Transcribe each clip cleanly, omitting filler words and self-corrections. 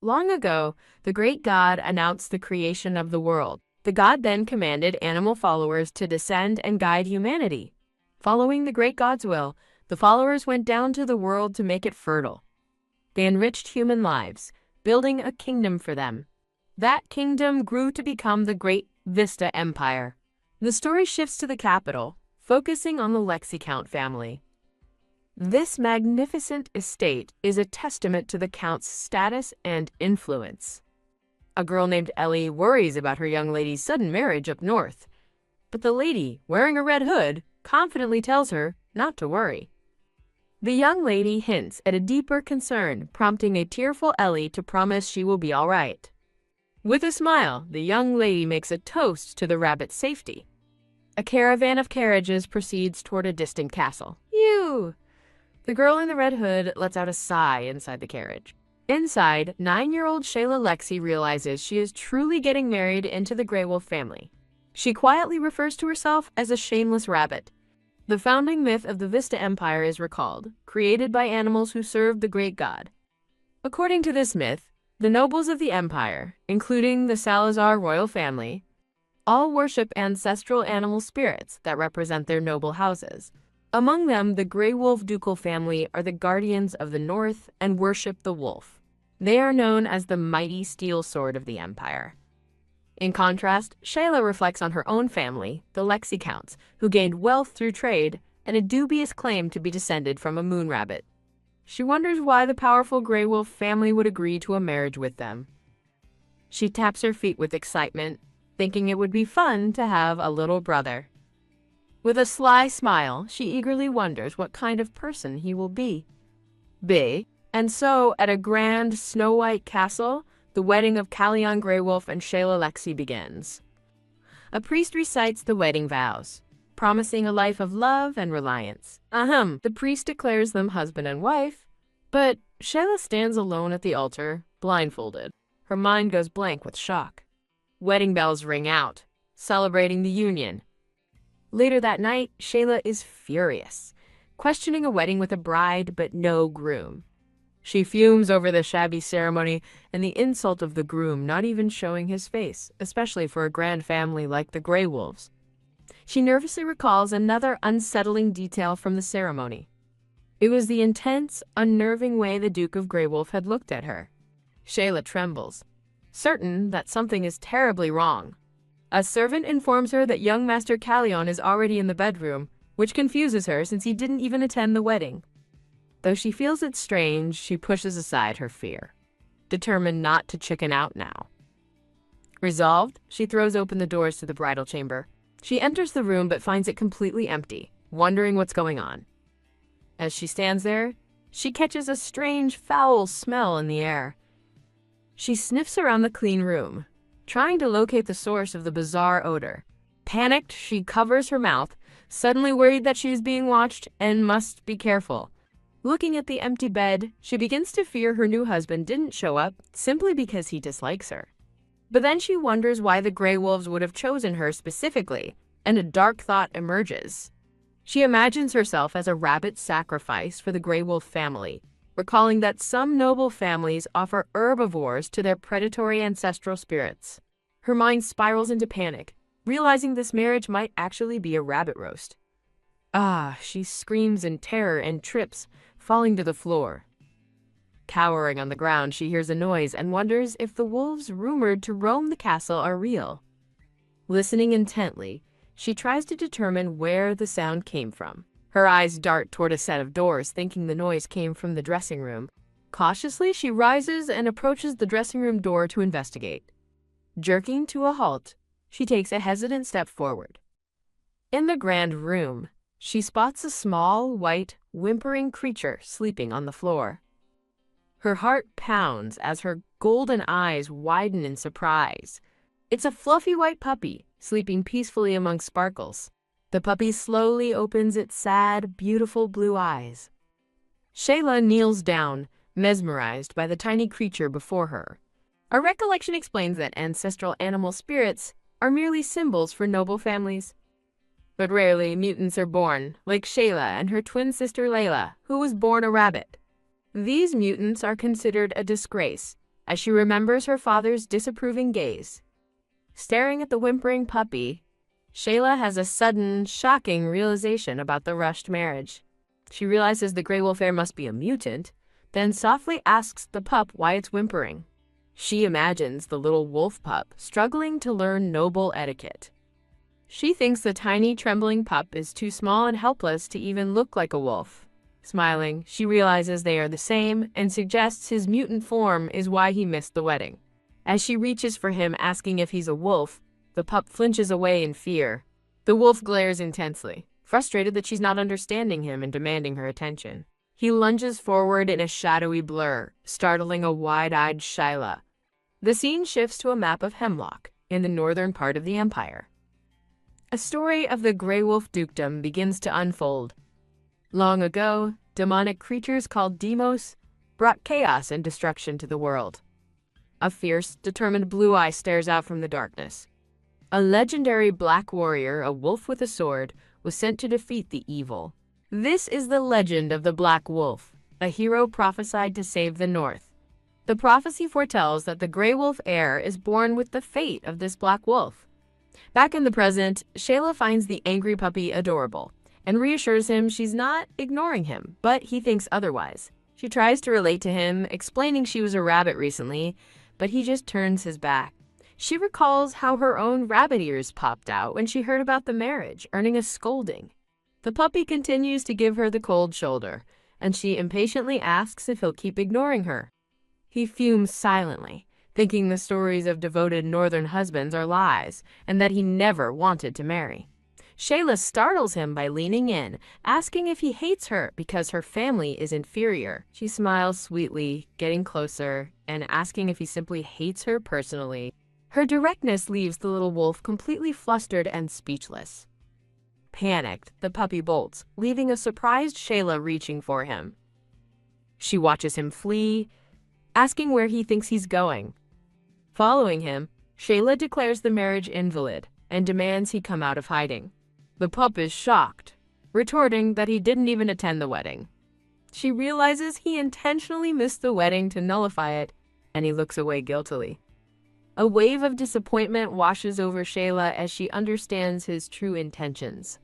Long ago, the great god announced the creation of the world. The god then commanded animal followers to descend and guide humanity. Following the great god's will, the followers went down to the world to make it fertile. They enriched human lives, building a kingdom for them. That kingdom grew to become the Great Vista Empire. The story shifts to the capital, focusing on the Lexicount family. This magnificent estate is a testament to the Count's status and influence. A girl named Ellie worries about her young lady's sudden marriage up north, but the lady, wearing a red hood, confidently tells her not to worry. The young lady hints at a deeper concern, prompting a tearful Ellie to promise she will be all right. With a smile, the young lady makes a toast to the rabbit's safety. A caravan of carriages proceeds toward a distant castle. Phew! The girl in the red hood lets out a sigh inside the carriage. Inside, 9-year-old Shayla Lexi realizes she is truly getting married into the Grey Wolf family. She quietly refers to herself as a shameless rabbit. The founding myth of the Vista Empire is recalled, created by animals who served the great god. According to this myth, the nobles of the empire, including the Salazar royal family, all worship ancestral animal spirits that represent their noble houses. Among them, the Grey Wolf ducal family are the guardians of the north and worship the wolf. They are known as the mighty steel sword of the empire. In contrast, Shayla reflects on her own family, the Lexicounts, who gained wealth through trade and a dubious claim to be descended from a moon rabbit. She wonders why the powerful Grey Wolf family would agree to a marriage with them. She taps her feet with excitement, thinking it would be fun to have a little brother. With a sly smile, she eagerly wonders what kind of person he will be. And so, at a grand snow-white castle, the wedding of Callion Grey Wolf and Shayla Lexi begins. A priest recites the wedding vows, promising a life of love and reliance. The priest declares them husband and wife, but Shayla stands alone at the altar, blindfolded. Her mind goes blank with shock. Wedding bells ring out, celebrating the union. Later that night, Shayla is furious, questioning a wedding with a bride but no groom. She fumes over the shabby ceremony and the insult of the groom not even showing his face, especially for a grand family like the Grey Wolves. She nervously recalls another unsettling detail from the ceremony. It was the intense, unnerving way the Duke of Grey Wolf had looked at her. Shayla trembles, certain that something is terribly wrong. A servant informs her that young Master Callion is already in the bedroom, which confuses her since he didn't even attend the wedding. Though she feels it strange, she pushes aside her fear, determined not to chicken out now. Resolved, she throws open the doors to the bridal chamber. She enters the room but finds it completely empty, wondering what's going on. As she stands there, she catches a strange, foul smell in the air. She sniffs around the clean room, trying to locate the source of the bizarre odor. Panicked, she covers her mouth, suddenly worried that she is being watched and must be careful. Looking at the empty bed, she begins to fear her new husband didn't show up simply because he dislikes her. But then she wonders why the Grey Wolves would have chosen her specifically, and a dark thought emerges. She imagines herself as a rabbit sacrifice for the Grey Wolf family, recalling that some noble families offer herbivores to their predatory ancestral spirits. Her mind spirals into panic, realizing this marriage might actually be a rabbit roast. She screams in terror and trips, falling to the floor. Cowering on the ground, she hears a noise and wonders if the wolves rumored to roam the castle are real. Listening intently, she tries to determine where the sound came from. Her eyes dart toward a set of doors, thinking the noise came from the dressing room. Cautiously, she rises and approaches the dressing room door to investigate. Jerking to a halt, she takes a hesitant step forward. In the grand room, she spots a small, white, whimpering creature sleeping on the floor. Her heart pounds as her golden eyes widen in surprise. It's a fluffy white puppy, sleeping peacefully among sparkles. The puppy slowly opens its sad, beautiful blue eyes. Shayla kneels down, mesmerized by the tiny creature before her. A recollection explains that ancestral animal spirits are merely symbols for noble families. But rarely mutants are born, like Shayla and her twin sister Layla, who was born a rabbit. These mutants are considered a disgrace, as she remembers her father's disapproving gaze. Staring at the whimpering puppy, Shayla has a sudden, shocking realization about the rushed marriage. She realizes the gray wolf heir must be a mutant, then softly asks the pup why it's whimpering. She imagines the little wolf pup struggling to learn noble etiquette. She thinks the tiny, trembling pup is too small and helpless to even look like a wolf. Smiling, she realizes they are the same and suggests his mutant form is why he missed the wedding. As she reaches for him, asking if he's a wolf, the pup flinches away in fear. The wolf glares intensely, frustrated that she's not understanding him and demanding her attention. He lunges forward in a shadowy blur, startling a wide-eyed Shayla. The scene shifts to a map of Hemlock, in the northern part of the Empire. A story of the Grey Wolf Dukedom begins to unfold. Long ago, demonic creatures called Demos brought chaos and destruction to the world. A fierce, determined blue eye stares out from the darkness. A legendary black warrior, a wolf with a sword, was sent to defeat the evil. This is the legend of the Black Wolf, a hero prophesied to save the North. The prophecy foretells that the Grey Wolf heir is born with the fate of this Black Wolf. Back in the present, Shayla finds the angry puppy adorable and reassures him she's not ignoring him, but he thinks otherwise. She tries to relate to him, explaining she was a rabbit recently, but he just turns his back. She recalls how her own rabbit ears popped out when she heard about the marriage, earning a scolding. The puppy continues to give her the cold shoulder, and she impatiently asks if he'll keep ignoring her. He fumes silently, thinking the stories of devoted northern husbands are lies, and that he never wanted to marry. Shayla startles him by leaning in, asking if he hates her because her family is inferior. She smiles sweetly, getting closer, and asking if he simply hates her personally. Her directness leaves the little wolf completely flustered and speechless. Panicked, the puppy bolts, leaving a surprised Shayla reaching for him. She watches him flee, asking where he thinks he's going. Following him, Shayla declares the marriage invalid and demands he come out of hiding. The pup is shocked, retorting that he didn't even attend the wedding. She realizes he intentionally missed the wedding to nullify it, and he looks away guiltily. A wave of disappointment washes over Shayla as she understands his true intentions.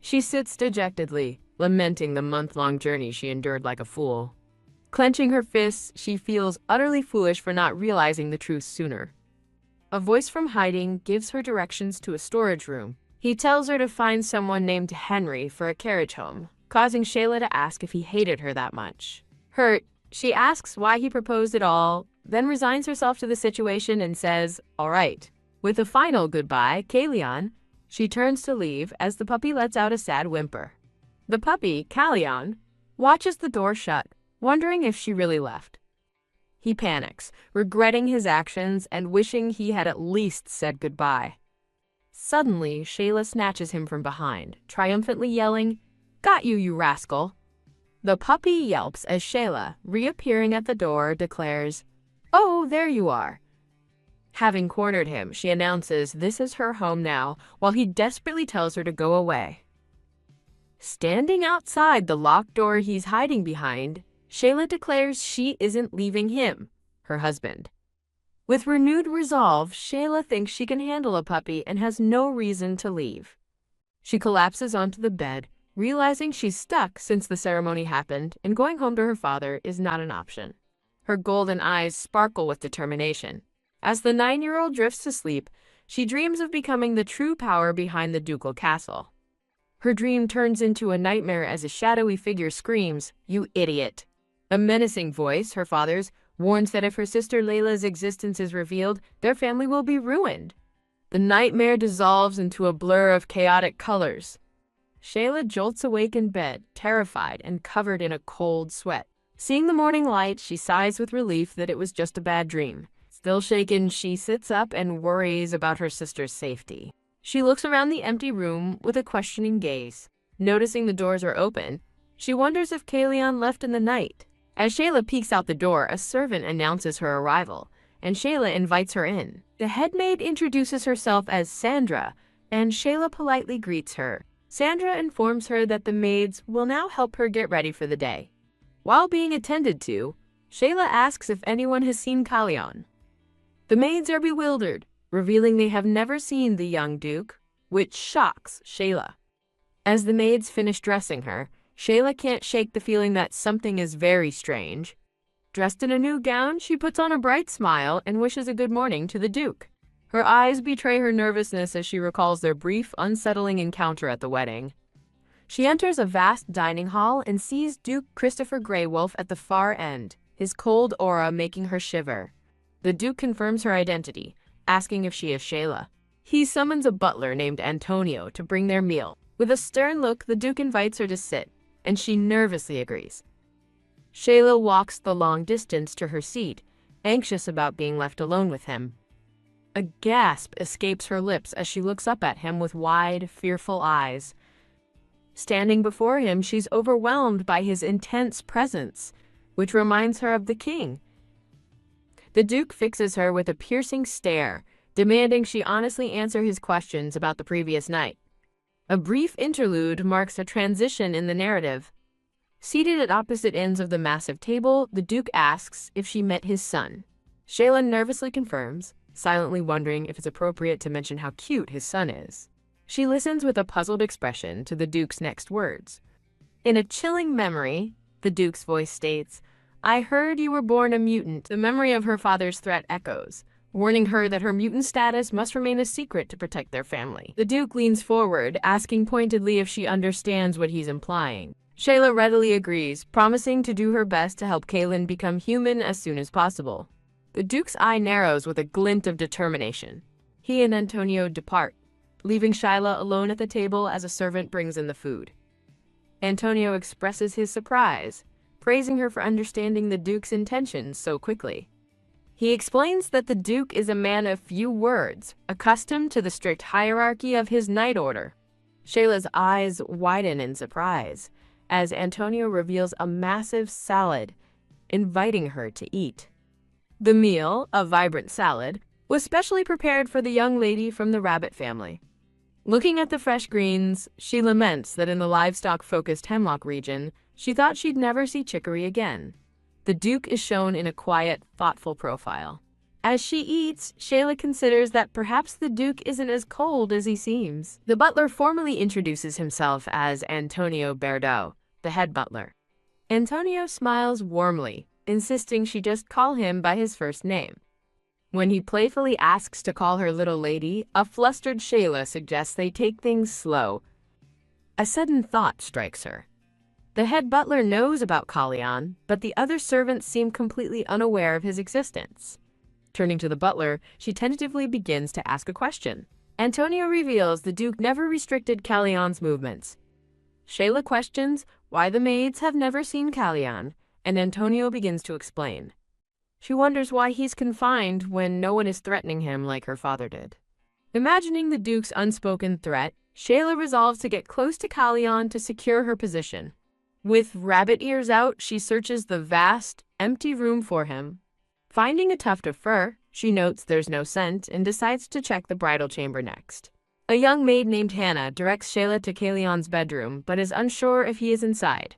She sits dejectedly, lamenting the month-long journey she endured like a fool. Clenching her fists, she feels utterly foolish for not realizing the truth sooner. A voice from hiding gives her directions to a storage room. He tells her to find someone named Henry for a carriage home, causing Shayla to ask if he hated her that much. Hurt, she asks why he proposed at all, then resigns herself to the situation and says, "All right." With a final goodbye, Kalion, she turns to leave as the puppy lets out a sad whimper. The puppy, Kalion, watches the door shut, wondering if she really left. He panics, regretting his actions and wishing he had at least said goodbye. Suddenly, Shayla snatches him from behind, triumphantly yelling, "Got you, you rascal!" The puppy yelps as Shayla, reappearing at the door, declares, "Oh, there you are." Having cornered him, she announces this is her home now, while he desperately tells her to go away. Standing outside the locked door he's hiding behind, Shayla declares she isn't leaving him, her husband. With renewed resolve, Shayla thinks she can handle a puppy and has no reason to leave. She collapses onto the bed, realizing she's stuck since the ceremony happened, and going home to her father is not an option. Her golden eyes sparkle with determination. As the 9-year-old drifts to sleep, she dreams of becoming the true power behind the ducal castle. Her dream turns into a nightmare as a shadowy figure screams, "You idiot!" A menacing voice, her father's, warns that if her sister Layla's existence is revealed, their family will be ruined. The nightmare dissolves into a blur of chaotic colors. Shayla jolts awake in bed, terrified and covered in a cold sweat. Seeing the morning light, she sighs with relief that it was just a bad dream. Still shaken, she sits up and worries about her sister's safety. She looks around the empty room with a questioning gaze. Noticing the doors are open, she wonders if Kalion left in the night. As Shayla peeks out the door, a servant announces her arrival, and Shayla invites her in. The headmaid introduces herself as Sandra, and Shayla politely greets her. Sandra informs her that the maids will now help her get ready for the day. While being attended to, Shayla asks if anyone has seen Kalyan. The maids are bewildered, revealing they have never seen the young duke, which shocks Shayla. As the maids finish dressing her, Shayla can't shake the feeling that something is very strange. Dressed in a new gown, she puts on a bright smile and wishes a good morning to the duke. Her eyes betray her nervousness as she recalls their brief, unsettling encounter at the wedding. She enters a vast dining hall and sees Duke Christopher Greywolf at the far end, his cold aura making her shiver. The duke confirms her identity, asking if she is Shayla. He summons a butler named Antonio to bring their meal. With a stern look, the duke invites her to sit, and she nervously agrees. Shayla walks the long distance to her seat, anxious about being left alone with him. A gasp escapes her lips as she looks up at him with wide, fearful eyes. Standing before him, she's overwhelmed by his intense presence, which reminds her of the king. The duke fixes her with a piercing stare, demanding she honestly answer his questions about the previous night. A brief interlude marks a transition in the narrative. Seated at opposite ends of the massive table, the duke asks if she met his son. Shayla nervously confirms, silently wondering if it's appropriate to mention how cute his son is. She listens with a puzzled expression to the duke's next words. In a chilling memory, the duke's voice states, "I heard you were born a mutant." The memory of her father's threat echoes, warning her that her mutant status must remain a secret to protect their family. The duke leans forward, asking pointedly if she understands what he's implying. Shayla readily agrees, promising to do her best to help Kaylin become human as soon as possible. The duke's eye narrows with a glint of determination. He and Antonio depart, leaving Shayla alone at the table as a servant brings in the food. Antonio expresses his surprise, praising her for understanding the duke's intentions so quickly. He explains that the duke is a man of few words, accustomed to the strict hierarchy of his knight order. Shayla's eyes widen in surprise as Antonio reveals a massive salad, inviting her to eat. The meal, a vibrant salad, was specially prepared for the young lady from the rabbit family. Looking at the fresh greens, she laments that in the livestock-focused Hemlock region, she thought she'd never see chicory again. The duke is shown in a quiet, thoughtful profile. As she eats, Shayla considers that perhaps the duke isn't as cold as he seems. The butler formally introduces himself as Antonio Berdo, the head butler. Antonio smiles warmly, insisting she just call him by his first name. When he playfully asks to call her little lady, a flustered Shayla suggests they take things slow. A sudden thought strikes her. The head butler knows about Kalyan, but the other servants seem completely unaware of his existence. Turning to the butler, she tentatively begins to ask a question. Antonio reveals the duke never restricted Kalyan's movements. Shayla questions why the maids have never seen Kalyan, and Antonio begins to explain. She wonders why he's confined when no one is threatening him like her father did. Imagining the duke's unspoken threat, Shayla resolves to get close to Kalyan to secure her position. With rabbit ears out, she searches the vast, empty room for him. Finding a tuft of fur, she notes there's no scent and decides to check the bridal chamber next. A young maid named Hannah directs Shayla to Kalyan's bedroom, but is unsure if he is inside.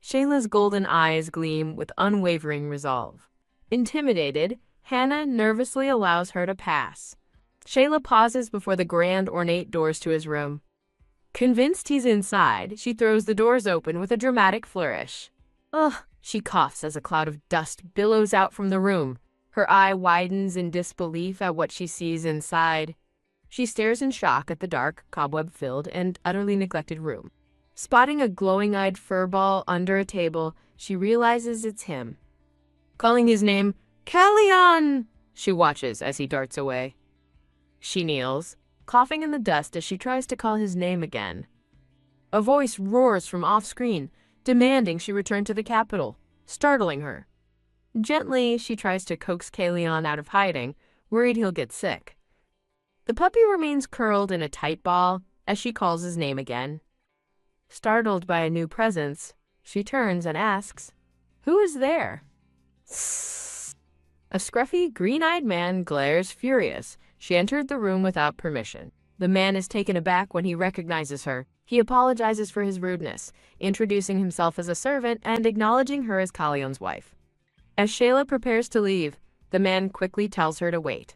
Shayla's golden eyes gleam with unwavering resolve. Intimidated, Hannah nervously allows her to pass. Shayla pauses before the grand ornate doors to his room. Convinced he's inside, she throws the doors open with a dramatic flourish. Ugh, she coughs as a cloud of dust billows out from the room. Her eye widens in disbelief at what she sees inside. She stares in shock at the dark, cobweb-filled, and utterly neglected room. Spotting a glowing-eyed furball under a table, she realizes it's him. Calling his name, Kalyan! She watches as he darts away. She kneels, coughing in the dust as she tries to call his name again. A voice roars from off-screen, demanding she return to the capital, startling her. Gently, she tries to coax Kalyan out of hiding, worried he'll get sick. The puppy remains curled in a tight ball as she calls his name again. Startled by a new presence, she turns and asks, "Who is there?" A scruffy, green-eyed man glares furious. She entered the room without permission. The man is taken aback when he recognizes her. He apologizes for his rudeness, introducing himself as a servant and acknowledging her as Kalyan's wife. As Shayla prepares to leave, the man quickly tells her to wait.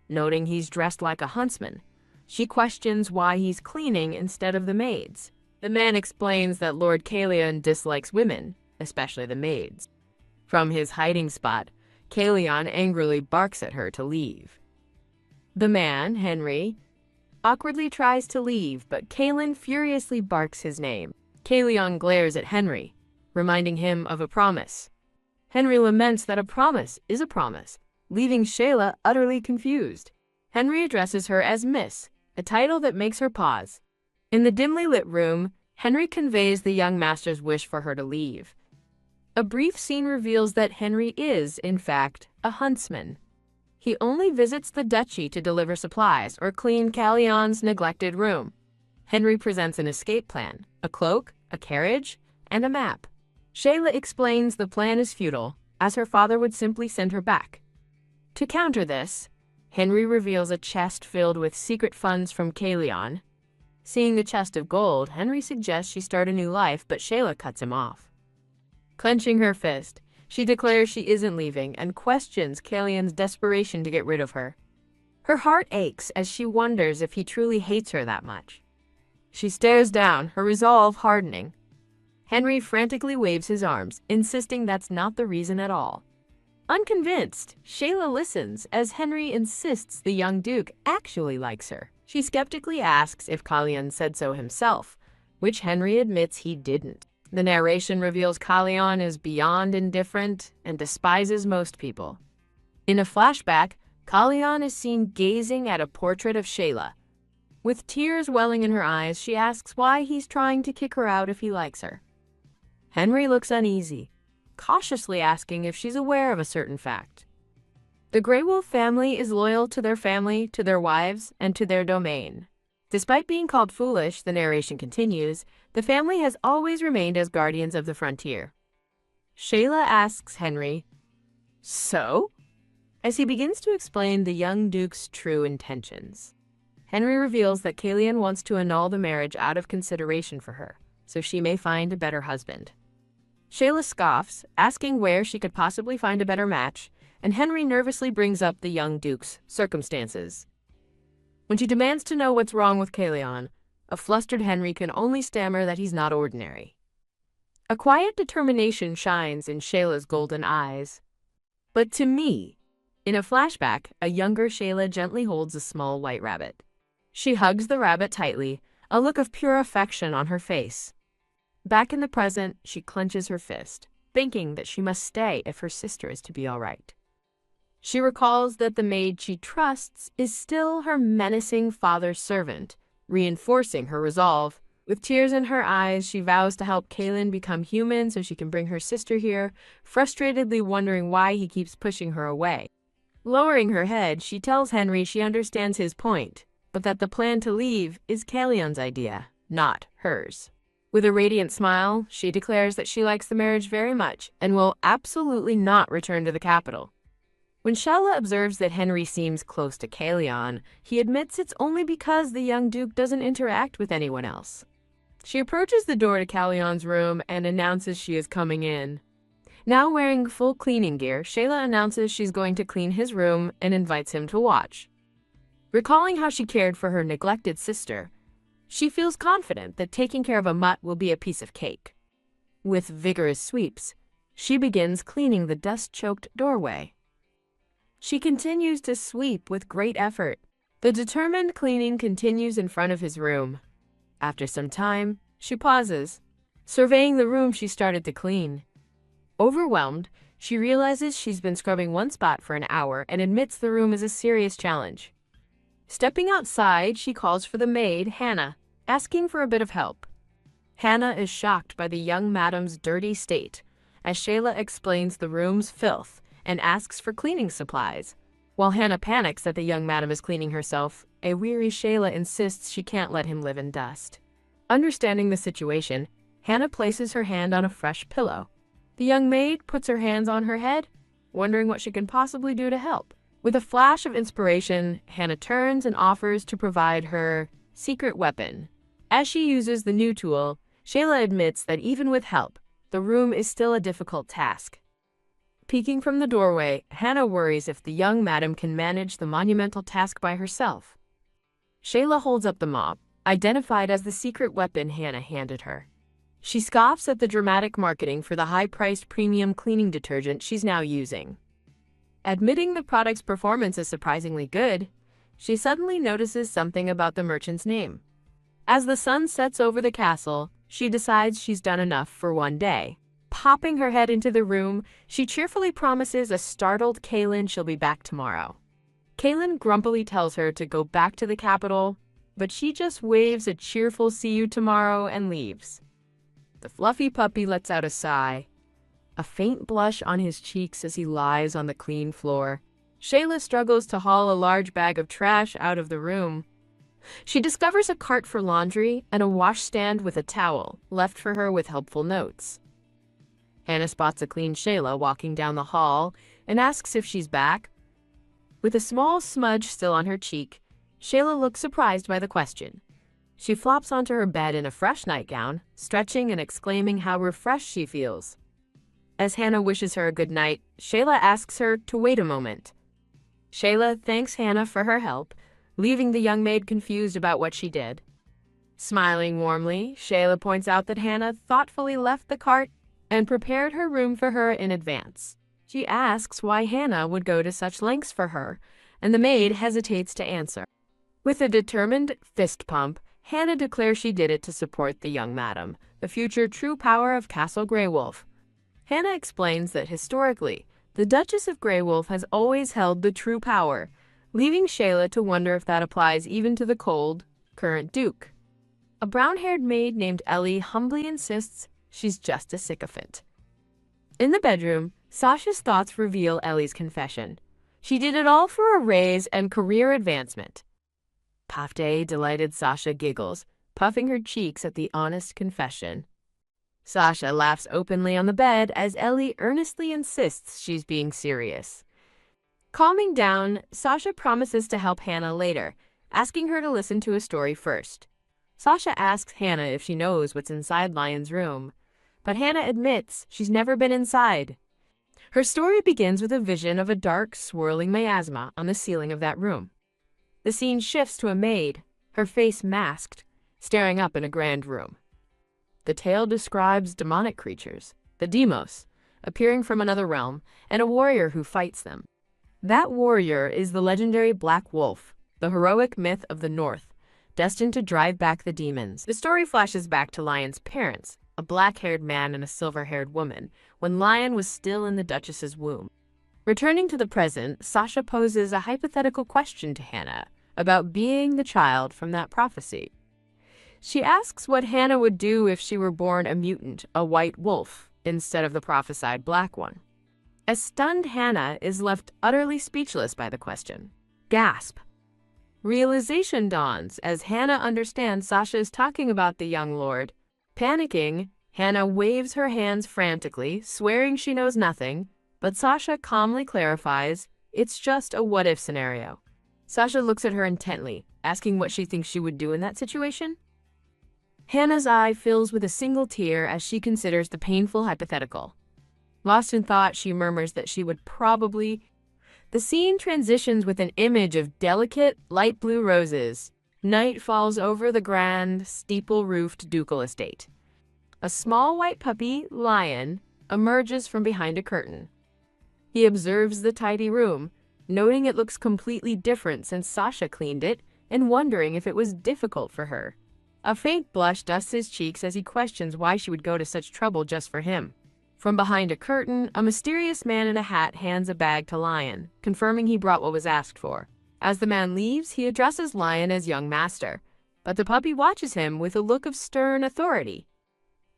Noting he's dressed like a huntsman, she questions why he's cleaning instead of the maids. The man explains that Lord Kalion dislikes women, especially the maids. From his hiding spot, Kalion angrily barks at her to leave. The man, Henry, awkwardly tries to leave, but Kalion furiously barks his name. Kalion glares at Henry, reminding him of a promise. Henry laments that a promise is a promise, leaving Shayla utterly confused. Henry addresses her as Miss, a title that makes her pause. In the dimly lit room, Henry conveys the young master's wish for her to leave. A brief scene reveals that Henry is, in fact, a huntsman. He only visits the duchy to deliver supplies or clean Kalion's neglected room. Henry presents an escape plan, a cloak, a carriage, and a map. Shayla explains the plan is futile, as her father would simply send her back. To counter this, Henry reveals a chest filled with secret funds from Kalion. Seeing the chest of gold, Henry suggests she start a new life, but Shayla cuts him off. Clenching her fist, she declares she isn't leaving and questions Kalion's desperation to get rid of her. Her heart aches as she wonders if he truly hates her that much. She stares down, her resolve hardening. Henry frantically waves his arms, insisting that's not the reason at all. Unconvinced, Shayla listens as Henry insists the young duke actually likes her. She skeptically asks if Kalion said so himself, which Henry admits he didn't. The narration reveals Kalion is beyond indifferent and despises most people. In a flashback, Kalion is seen gazing at a portrait of Shayla. With tears welling in her eyes, she asks why he's trying to kick her out if he likes her. Henry looks uneasy, cautiously asking if she's aware of a certain fact. The Grey Wolf family is loyal to their family, to their wives, and to their domain. Despite being called foolish, the narration continues, the family has always remained as guardians of the frontier. Shayla asks Henry, "So?" as he begins to explain the young duke's true intentions. Henry reveals that Kalion wants to annul the marriage out of consideration for her, so she may find a better husband. Shayla scoffs, asking where she could possibly find a better match, and Henry nervously brings up the young duke's circumstances. When she demands to know what's wrong with Kalion, a flustered Henry can only stammer that he's not ordinary. A quiet determination shines in Shayla's golden eyes. But to me, in a flashback, a younger Shayla gently holds a small white rabbit. She hugs the rabbit tightly, a look of pure affection on her face. Back in the present, she clenches her fist, thinking that she must stay if her sister is to be all right. She recalls that the maid she trusts is still her menacing father's servant, reinforcing her resolve. With tears in her eyes, she vows to help Kalion become human so she can bring her sister here, frustratedly wondering why he keeps pushing her away. Lowering her head, she tells Henry she understands his point, but that the plan to leave is Kalion's idea, not hers. With a radiant smile, she declares that she likes the marriage very much and will absolutely not return to the capital. When Shayla observes that Henry seems close to Kalion, he admits it's only because the young duke doesn't interact with anyone else. She approaches the door to Kalion's room and announces she is coming in. Now wearing full cleaning gear, Shayla announces she's going to clean his room and invites him to watch. Recalling how she cared for her neglected sister, she feels confident that taking care of a mutt will be a piece of cake. With vigorous sweeps, she begins cleaning the dust-choked doorway. She continues to sweep with great effort. The determined cleaning continues in front of his room. After some time, she pauses, surveying the room she started to clean. Overwhelmed, she realizes she's been scrubbing one spot for an hour and admits the room is a serious challenge. Stepping outside, she calls for the maid, Hannah, asking for a bit of help. Hannah is shocked by the young madam's dirty state, as Shayla explains the room's filth and asks for cleaning supplies. While Hannah panics that the young madam is cleaning herself, a weary Shayla insists she can't let him live in dust. Understanding the situation, Hannah places her hand on a fresh pillow. The young maid puts her hands on her head, wondering what she can possibly do to help. With a flash of inspiration, Hannah turns and offers to provide her secret weapon. As she uses the new tool, Shayla admits that even with help, the room is still a difficult task. Peeking from the doorway, Hannah worries if the young madam can manage the monumental task by herself. Shayla holds up the mop, identified as the secret weapon Hannah handed her. She scoffs at the dramatic marketing for the high-priced premium cleaning detergent she's now using. Admitting the product's performance is surprisingly good, she suddenly notices something about the merchant's name. As the sun sets over the castle, she decides she's done enough for one day. Popping her head into the room, she cheerfully promises a startled Kaylin she'll be back tomorrow. Kaylin grumpily tells her to go back to the capital, but she just waves a cheerful "see you tomorrow" and leaves. The fluffy puppy lets out a sigh, a faint blush on his cheeks as he lies on the clean floor. Shayla struggles to haul a large bag of trash out of the room. She discovers a cart for laundry and a washstand with a towel, left for her with helpful notes. Hannah spots a clean Shayla walking down the hall and asks if she's back. With a small smudge still on her cheek, Shayla looks surprised by the question. She flops onto her bed in a fresh nightgown, stretching and exclaiming how refreshed she feels. As Hannah wishes her a good night, Shayla asks her to wait a moment. Shayla thanks Hannah for her help, leaving the young maid confused about what she did. Smiling warmly, Shayla points out that Hannah thoughtfully left the cart and prepared her room for her in advance. She asks why Hannah would go to such lengths for her, and the maid hesitates to answer. With a determined fist pump, Hannah declares she did it to support the young madam, the future true power of Castle Greywolf. Hannah explains that historically, the Duchess of Greywolf has always held the true power, leaving Shayla to wonder if that applies even to the cold, current Duke. A brown-haired maid named Ellie humbly insists she's just a sycophant. In the bedroom, Sasha's thoughts reveal Ellie's confession. She did it all for a raise and career advancement. Pafte, delighted Sasha giggles, puffing her cheeks at the honest confession. Sasha laughs openly on the bed as Ellie earnestly insists she's being serious. Calming down, Sasha promises to help Hannah later, asking her to listen to a story first. Sasha asks Hannah if she knows what's inside Lion's room, but Hannah admits she's never been inside. Her story begins with a vision of a dark, swirling miasma on the ceiling of that room. The scene shifts to a maid, her face masked, staring up in a grand room. The tale describes demonic creatures, the Demos, appearing from another realm, and a warrior who fights them. That warrior is the legendary Black Wolf, the heroic myth of the North, destined to drive back the demons. The story flashes back to Lion's parents, a black-haired man and a silver-haired woman, when Lion was still in the Duchess's womb. Returning to the present, Sasha poses a hypothetical question to Hannah about being the child from that prophecy. She asks what Hannah would do if she were born a mutant, a white wolf, instead of the prophesied black one. A stunned Hannah is left utterly speechless by the question. Gasp! Realization dawns as Hannah understands Sasha is talking about the young lord. Panicking, Hannah waves her hands frantically, swearing she knows nothing, but Sasha calmly clarifies it's just a what-if scenario. Sasha looks at her intently, asking what she thinks she would do in that situation. Hannah's eye fills with a single tear as she considers the painful hypothetical. Lost in thought, she murmurs that she would probably... The scene transitions with an image of delicate, light blue roses. Night falls over the grand, steeple-roofed ducal estate. A small white puppy, Lion, emerges from behind a curtain. He observes the tidy room, noting it looks completely different since Sasha cleaned it and wondering if it was difficult for her. A faint blush dusts his cheeks as he questions why she would go to such trouble just for him. From behind a curtain, a mysterious man in a hat hands a bag to Lion, confirming he brought what was asked for. As the man leaves, he addresses Lion as young master, but the puppy watches him with a look of stern authority.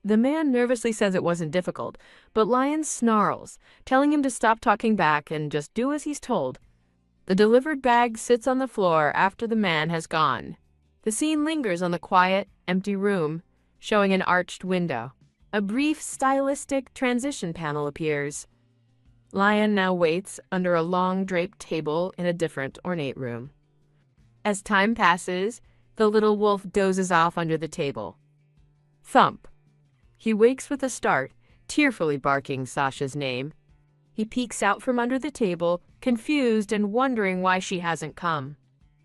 The man nervously says it wasn't difficult, but Lion snarls, telling him to stop talking back and just do as he's told. The delivered bag sits on the floor after the man has gone. The scene lingers on the quiet, empty room, showing an arched window. A brief, stylistic transition panel appears. Lion now waits under a long draped table in a different, ornate room. As time passes, the little wolf dozes off under the table. Thump! He wakes with a start, tearfully barking Sasha's name. He peeks out from under the table, confused and wondering why she hasn't come.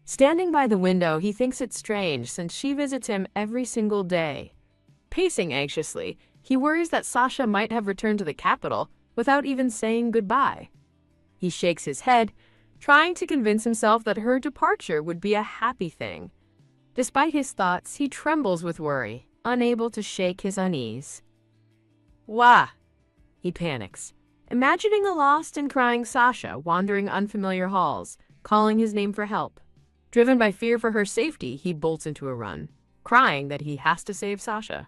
Standing by the window, he thinks it strange since she visits him every single day. Pacing anxiously, he worries that Sasha might have returned to the capital without even saying goodbye. He shakes his head, trying to convince himself that her departure would be a happy thing. Despite his thoughts, he trembles with worry, unable to shake his unease. Wah! He panics, imagining a lost and crying Sasha wandering unfamiliar halls, calling his name for help. Driven by fear for her safety, he bolts into a run, crying that he has to save Sasha.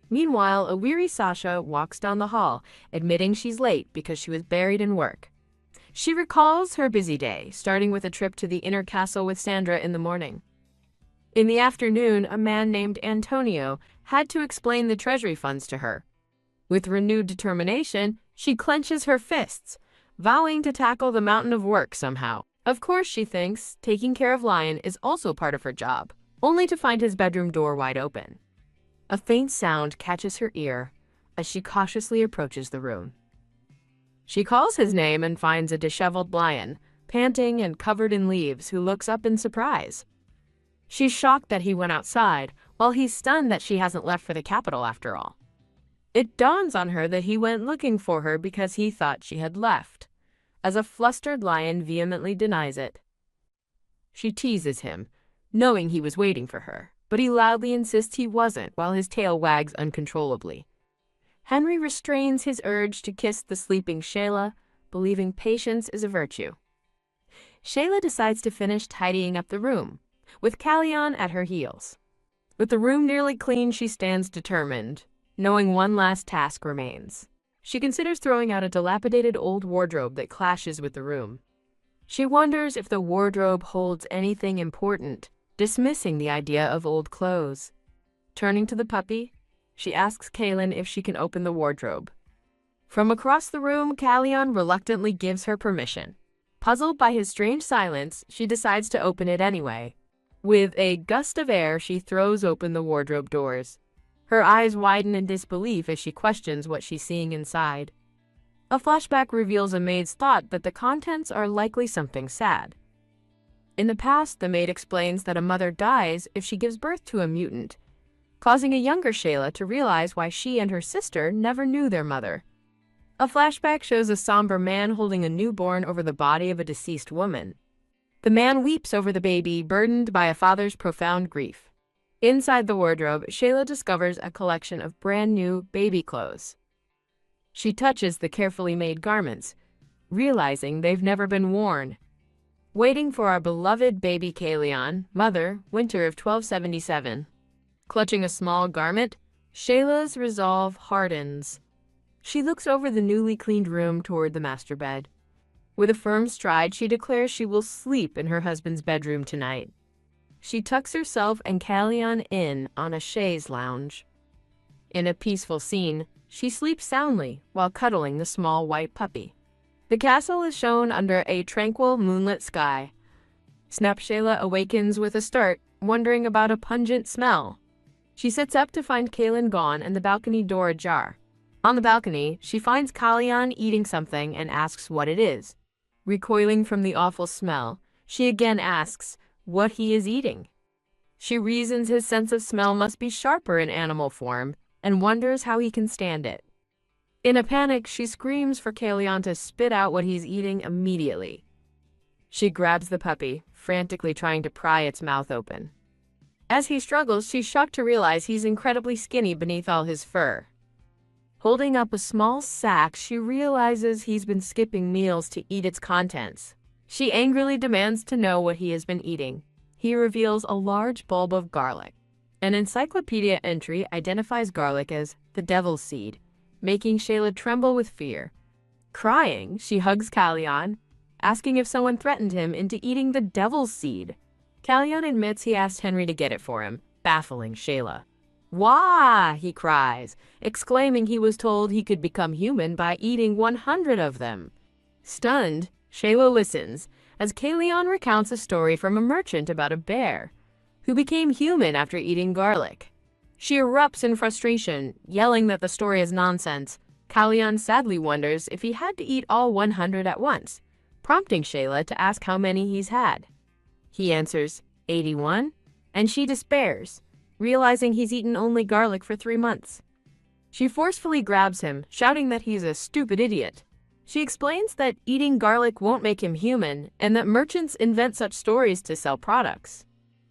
Meanwhile, a weary Sasha walks down the hall, admitting she's late because she was buried in work. She recalls her busy day, starting with a trip to the inner castle with Sandra in the morning. In the afternoon, a man named Antonio had to explain the treasury funds to her. With renewed determination, she clenches her fists, vowing to tackle the mountain of work somehow. Of course, she thinks, taking care of Lion is also part of her job, only to find his bedroom door wide open. A faint sound catches her ear as she cautiously approaches the room. She calls his name and finds a disheveled Lion, panting and covered in leaves, who looks up in surprise. She's shocked that he went outside, while he's stunned that she hasn't left for the capital after all. It dawns on her that he went looking for her because he thought she had left, as a flustered Lion vehemently denies it. She teases him, knowing he was waiting for her, but he loudly insists he wasn't while his tail wags uncontrollably. Henry restrains his urge to kiss the sleeping Shayla, believing patience is a virtue. Shayla decides to finish tidying up the room, with Callion at her heels. With the room nearly clean, she stands determined, knowing one last task remains. She considers throwing out a dilapidated old wardrobe that clashes with the room. She wonders if the wardrobe holds anything important, dismissing the idea of old clothes. Turning to the puppy, she asks Kaylin if she can open the wardrobe. From across the room, Callion reluctantly gives her permission. Puzzled by his strange silence, she decides to open it anyway. With a gust of air, she throws open the wardrobe doors. Her eyes widen in disbelief as she questions what she's seeing inside. A flashback reveals a maid's thought that the contents are likely something sad. In the past, the maid explains that a mother dies if she gives birth to a mutant, causing a younger Shayla to realize why she and her sister never knew their mother. A flashback shows a somber man holding a newborn over the body of a deceased woman. The man weeps over the baby, burdened by a father's profound grief. Inside the wardrobe, Shayla discovers a collection of brand new baby clothes. She touches the carefully made garments, realizing they've never been worn. Waiting for our beloved baby Callion, mother, winter of 1277. Clutching a small garment, Shayla's resolve hardens. She looks over the newly cleaned room toward the master bed. With a firm stride, she declares she will sleep in her husband's bedroom tonight. She tucks herself and Callion in on a chaise lounge. In a peaceful scene, she sleeps soundly while cuddling the small white puppy. The castle is shown under a tranquil moonlit sky. Shayla awakens with a start, wondering about a pungent smell. She sits up to find Kaylin gone and the balcony door ajar. On the balcony, she finds Callion eating something and asks what it is. Recoiling from the awful smell, she again asks what he is eating. She reasons his sense of smell must be sharper in animal form and wonders how he can stand it. In a panic, she screams for Callion to spit out what he's eating immediately. She grabs the puppy, frantically trying to pry its mouth open. As he struggles, she's shocked to realize he's incredibly skinny beneath all his fur. Holding up a small sack, she realizes he's been skipping meals to eat its contents. She angrily demands to know what he has been eating. He reveals a large bulb of garlic. An encyclopedia entry identifies garlic as the devil's seed, making Shayla tremble with fear. Crying, she hugs Callion, asking if someone threatened him into eating the devil's seed. Callion admits he asked Henry to get it for him, baffling Shayla. "Wah!" he cries, exclaiming he was told he could become human by eating 100 of them. Stunned, Shayla listens as Callion recounts a story from a merchant about a bear who became human after eating garlic. She erupts in frustration, yelling that the story is nonsense, Kalyan sadly wonders if he had to eat all 100 at once, prompting Shayla to ask how many he's had. He answers, 81, and she despairs, realizing he's eaten only garlic for 3 months. She forcefully grabs him, shouting that he's a stupid idiot. She explains that eating garlic won't make him human, and that merchants invent such stories to sell products.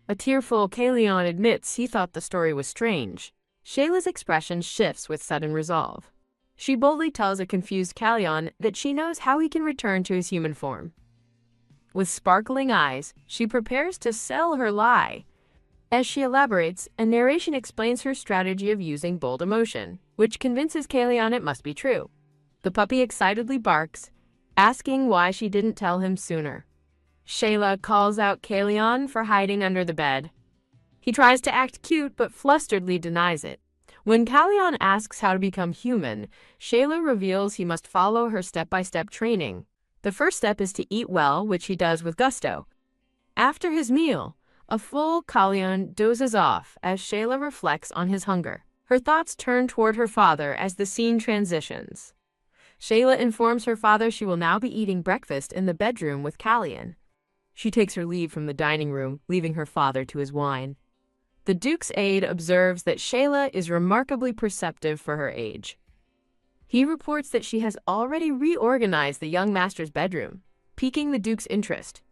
A tearful Kalyan admits he thought the story was strange. Shayla's expression shifts with sudden resolve. She boldly tells a confused Kalyan that she knows how he can return to his human form. With sparkling eyes, she prepares to sell her lie. As she elaborates, a narration explains her strategy of using bold emotion, which convinces Kalyan it must be true. The puppy excitedly barks, asking why she didn't tell him sooner. Shayla calls out Kalyan for hiding under the bed. He tries to act cute but flusteredly denies it. When Kalyan asks how to become human, Shayla reveals he must follow her step-by-step training. The first step is to eat well, which he does with gusto. After his meal, a full Kalyan dozes off as Shayla reflects on his hunger. Her thoughts turn toward her father as the scene transitions. Shayla informs her father she will now be eating breakfast in the bedroom with Kalyan. She takes her leave from the dining room, leaving her father to his wine. The Duke's aide observes that Shayla is remarkably perceptive for her age. He reports that she has already reorganized the young master's bedroom, piquing the Duke's interest.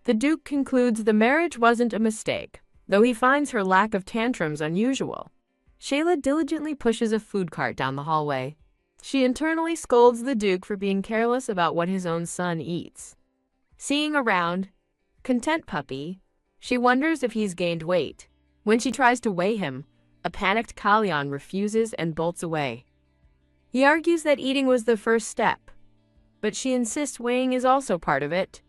The Duke concludes the marriage wasn't a mistake, though he finds her lack of tantrums unusual. Shayla diligently pushes a food cart down the hallway. She internally scolds the Duke for being careless about what his own son eats. Seeing a round, content puppy, she wonders if he's gained weight. When she tries to weigh him, a panicked Kalyan refuses and bolts away. He argues that eating was the first step, but she insists weighing is also part of it.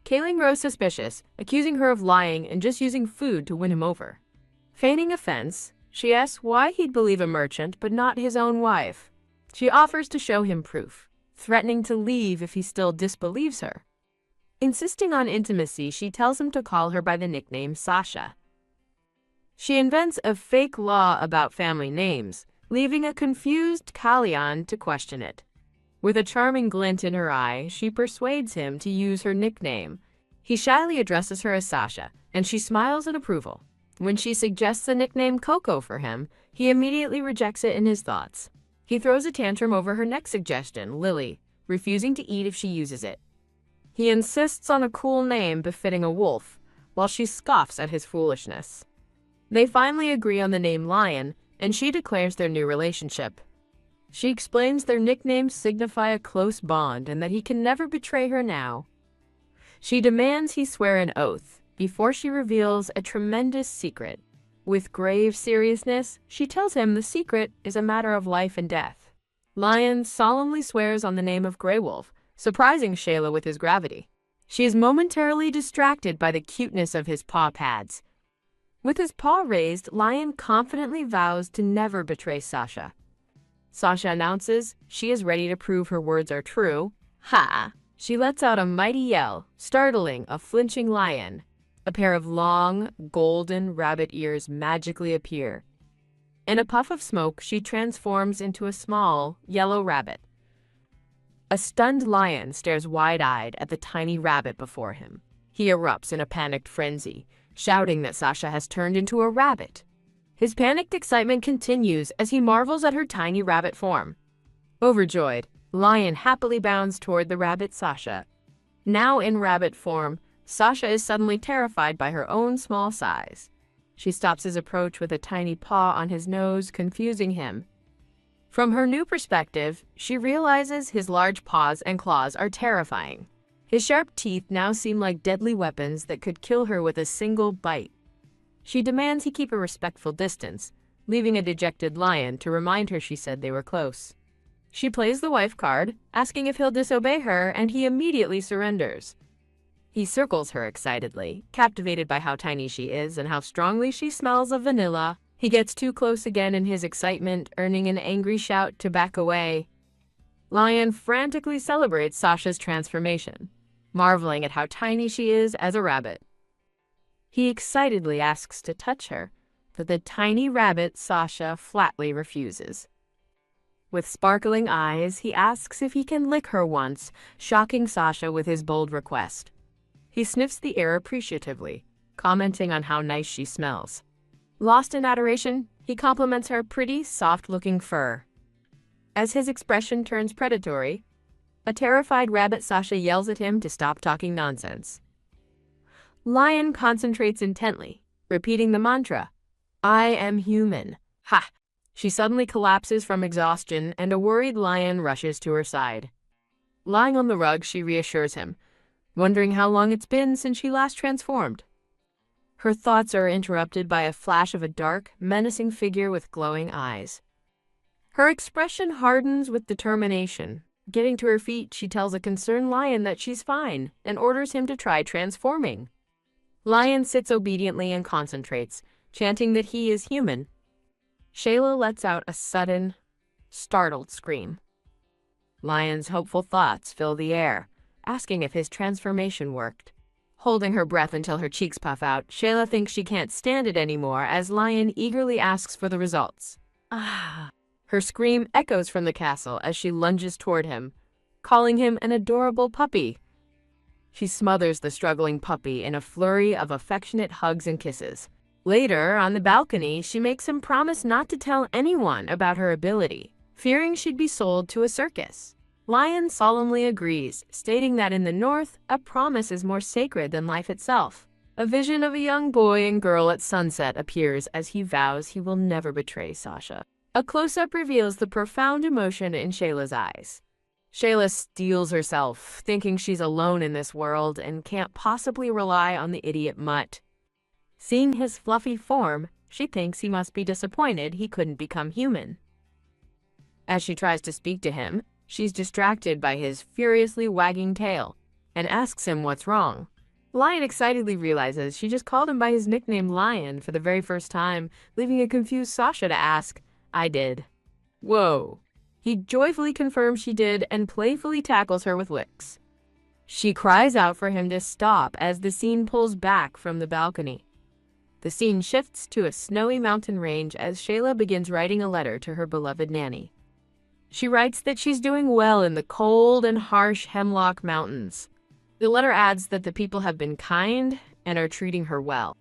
Kalyan grows suspicious, accusing her of lying and just using food to win him over. Feigning offense, she asks why he'd believe a merchant but not his own wife. She offers to show him proof, threatening to leave if he still disbelieves her. Insisting on intimacy, she tells him to call her by the nickname Sasha. She invents a fake law about family names, leaving a confused Kalyan to question it. With a charming glint in her eye, she persuades him to use her nickname. He shyly addresses her as Sasha, and she smiles in approval. When she suggests the nickname Coco for him, he immediately rejects it in his thoughts. He throws a tantrum over her next suggestion, Lily, refusing to eat if she uses it. He insists on a cool name befitting a wolf, while she scoffs at his foolishness. They finally agree on the name Lion, and she declares their new relationship. She explains their nicknames signify a close bond and that he can never betray her now. She demands he swear an oath before she reveals a tremendous secret. With grave seriousness, she tells him the secret is a matter of life and death. Lion solemnly swears on the name of Grey Wolf, surprising Shayla with his gravity. She is momentarily distracted by the cuteness of his paw pads. With his paw raised, Lion confidently vows to never betray Sasha. Sasha announces she is ready to prove her words are true. Ha! She lets out a mighty yell, startling a flinching Lion. A pair of long, golden rabbit ears magically appear. In a puff of smoke, she transforms into a small, yellow rabbit. A stunned Lion stares wide-eyed at the tiny rabbit before him. He erupts in a panicked frenzy, shouting that Sasha has turned into a rabbit. His panicked excitement continues as he marvels at her tiny rabbit form. Overjoyed, Lion happily bounds toward the rabbit Sasha. Now in rabbit form, Sasha is suddenly terrified by her own small size. She stops his approach with a tiny paw on his nose, confusing him. From her new perspective, she realizes his large paws and claws are terrifying. His sharp teeth now seem like deadly weapons that could kill her with a single bite. She demands he keep a respectful distance, leaving a dejected Lion to remind her she said they were close. She plays the wife card, asking if he'll disobey her, and he immediately surrenders. He circles her excitedly, captivated by how tiny she is and how strongly she smells of vanilla. He gets too close again in his excitement, earning an angry shout to back away. Lion frantically celebrates Sasha's transformation, marveling at how tiny she is as a rabbit. He excitedly asks to touch her, but the tiny rabbit Sasha flatly refuses. With sparkling eyes, he asks if he can lick her once, shocking Sasha with his bold request. He sniffs the air appreciatively, commenting on how nice she smells. Lost in adoration, he compliments her pretty, soft-looking fur. As his expression turns predatory, a terrified rabbit Sasha yells at him to stop talking nonsense. Lion concentrates intently, repeating the mantra, "I am human." Ha! She suddenly collapses from exhaustion, and a worried Lion rushes to her side. Lying on the rug, she reassures him, wondering how long it's been since she last transformed. Her thoughts are interrupted by a flash of a dark, menacing figure with glowing eyes. Her expression hardens with determination. Getting to her feet, she tells a concerned Lion that she's fine and orders him to try transforming. Lion sits obediently and concentrates, chanting that he is human. Shayla lets out a sudden, startled scream. Lion's hopeful thoughts fill the air, asking if his transformation worked. Holding her breath until her cheeks puff out, Shayla thinks she can't stand it anymore as Lion eagerly asks for the results. Ah! Her scream echoes from the castle as she lunges toward him, calling him an adorable puppy. She smothers the struggling puppy in a flurry of affectionate hugs and kisses. Later, on the balcony, she makes him promise not to tell anyone about her ability, fearing she'd be sold to a circus. Lion solemnly agrees, stating that in the north, a promise is more sacred than life itself. A vision of a young boy and girl at sunset appears as he vows he will never betray Sasha. A close-up reveals the profound emotion in Shayla's eyes. Shayla steels herself, thinking she's alone in this world and can't possibly rely on the idiot mutt. Seeing his fluffy form, she thinks he must be disappointed he couldn't become human. As she tries to speak to him, she's distracted by his furiously wagging tail and asks him what's wrong. Lion excitedly realizes she just called him by his nickname Lion for the very first time, leaving a confused Sasha to ask, "I did." Whoa. He joyfully confirms she did and playfully tackles her with licks. She cries out for him to stop as the scene pulls back from the balcony. The scene shifts to a snowy mountain range as Shayla begins writing a letter to her beloved nanny. She writes that she's doing well in the cold and harsh Hemlock Mountains. The letter adds that the people have been kind and are treating her well.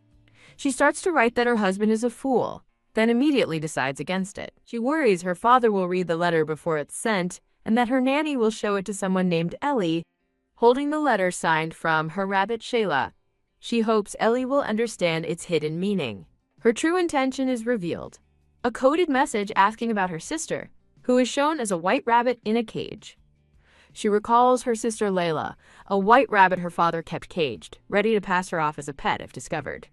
She starts to write that her husband is a fool, then immediately decides against it. She worries her father will read the letter before it's sent and that her nanny will show it to someone named Ellie, holding the letter signed from her rabbit Shayla. She hopes Ellie will understand its hidden meaning. Her true intention is revealed. A coded message asking about her sister, who is shown as a white rabbit in a cage. She recalls her sister Layla, a white rabbit her father kept caged, ready to pass her off as a pet if discovered.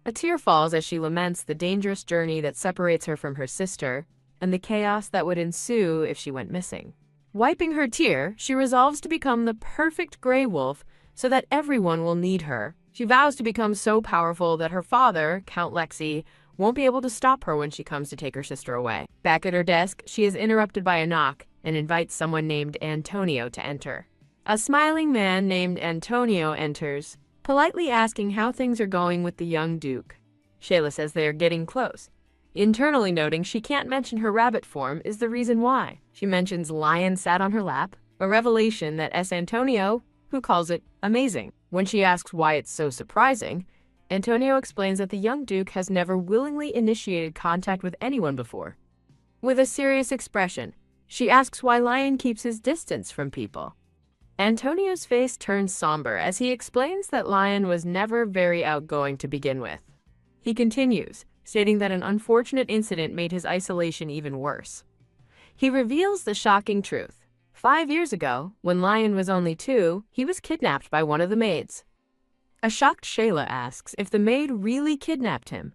A tear falls as she laments the dangerous journey that separates her from her sister and the chaos that would ensue if she went missing. Wiping her tear, she resolves to become the perfect gray wolf so that everyone will need her. She vows to become so powerful that her father, Count Lexi, won't be able to stop her when she comes to take her sister away. Back at her desk, she is interrupted by a knock and invites someone named Antonio to enter. A smiling man named Antonio enters, politely asking how things are going with the young duke. Shayla says they are getting close, internally noting she can't mention her rabbit form is the reason why. She mentions Lion sat on her lap, a revelation that Antonio, who calls it amazing. When she asks why it's so surprising, Antonio explains that the young duke has never willingly initiated contact with anyone before. With a serious expression, she asks why Lion keeps his distance from people. Antonio's face turns somber as he explains that Lion was never very outgoing to begin with. He continues, stating that an unfortunate incident made his isolation even worse. He reveals the shocking truth. 5 years ago, when Lion was only 2, he was kidnapped by one of the maids. A shocked Shayla asks if the maid really kidnapped him.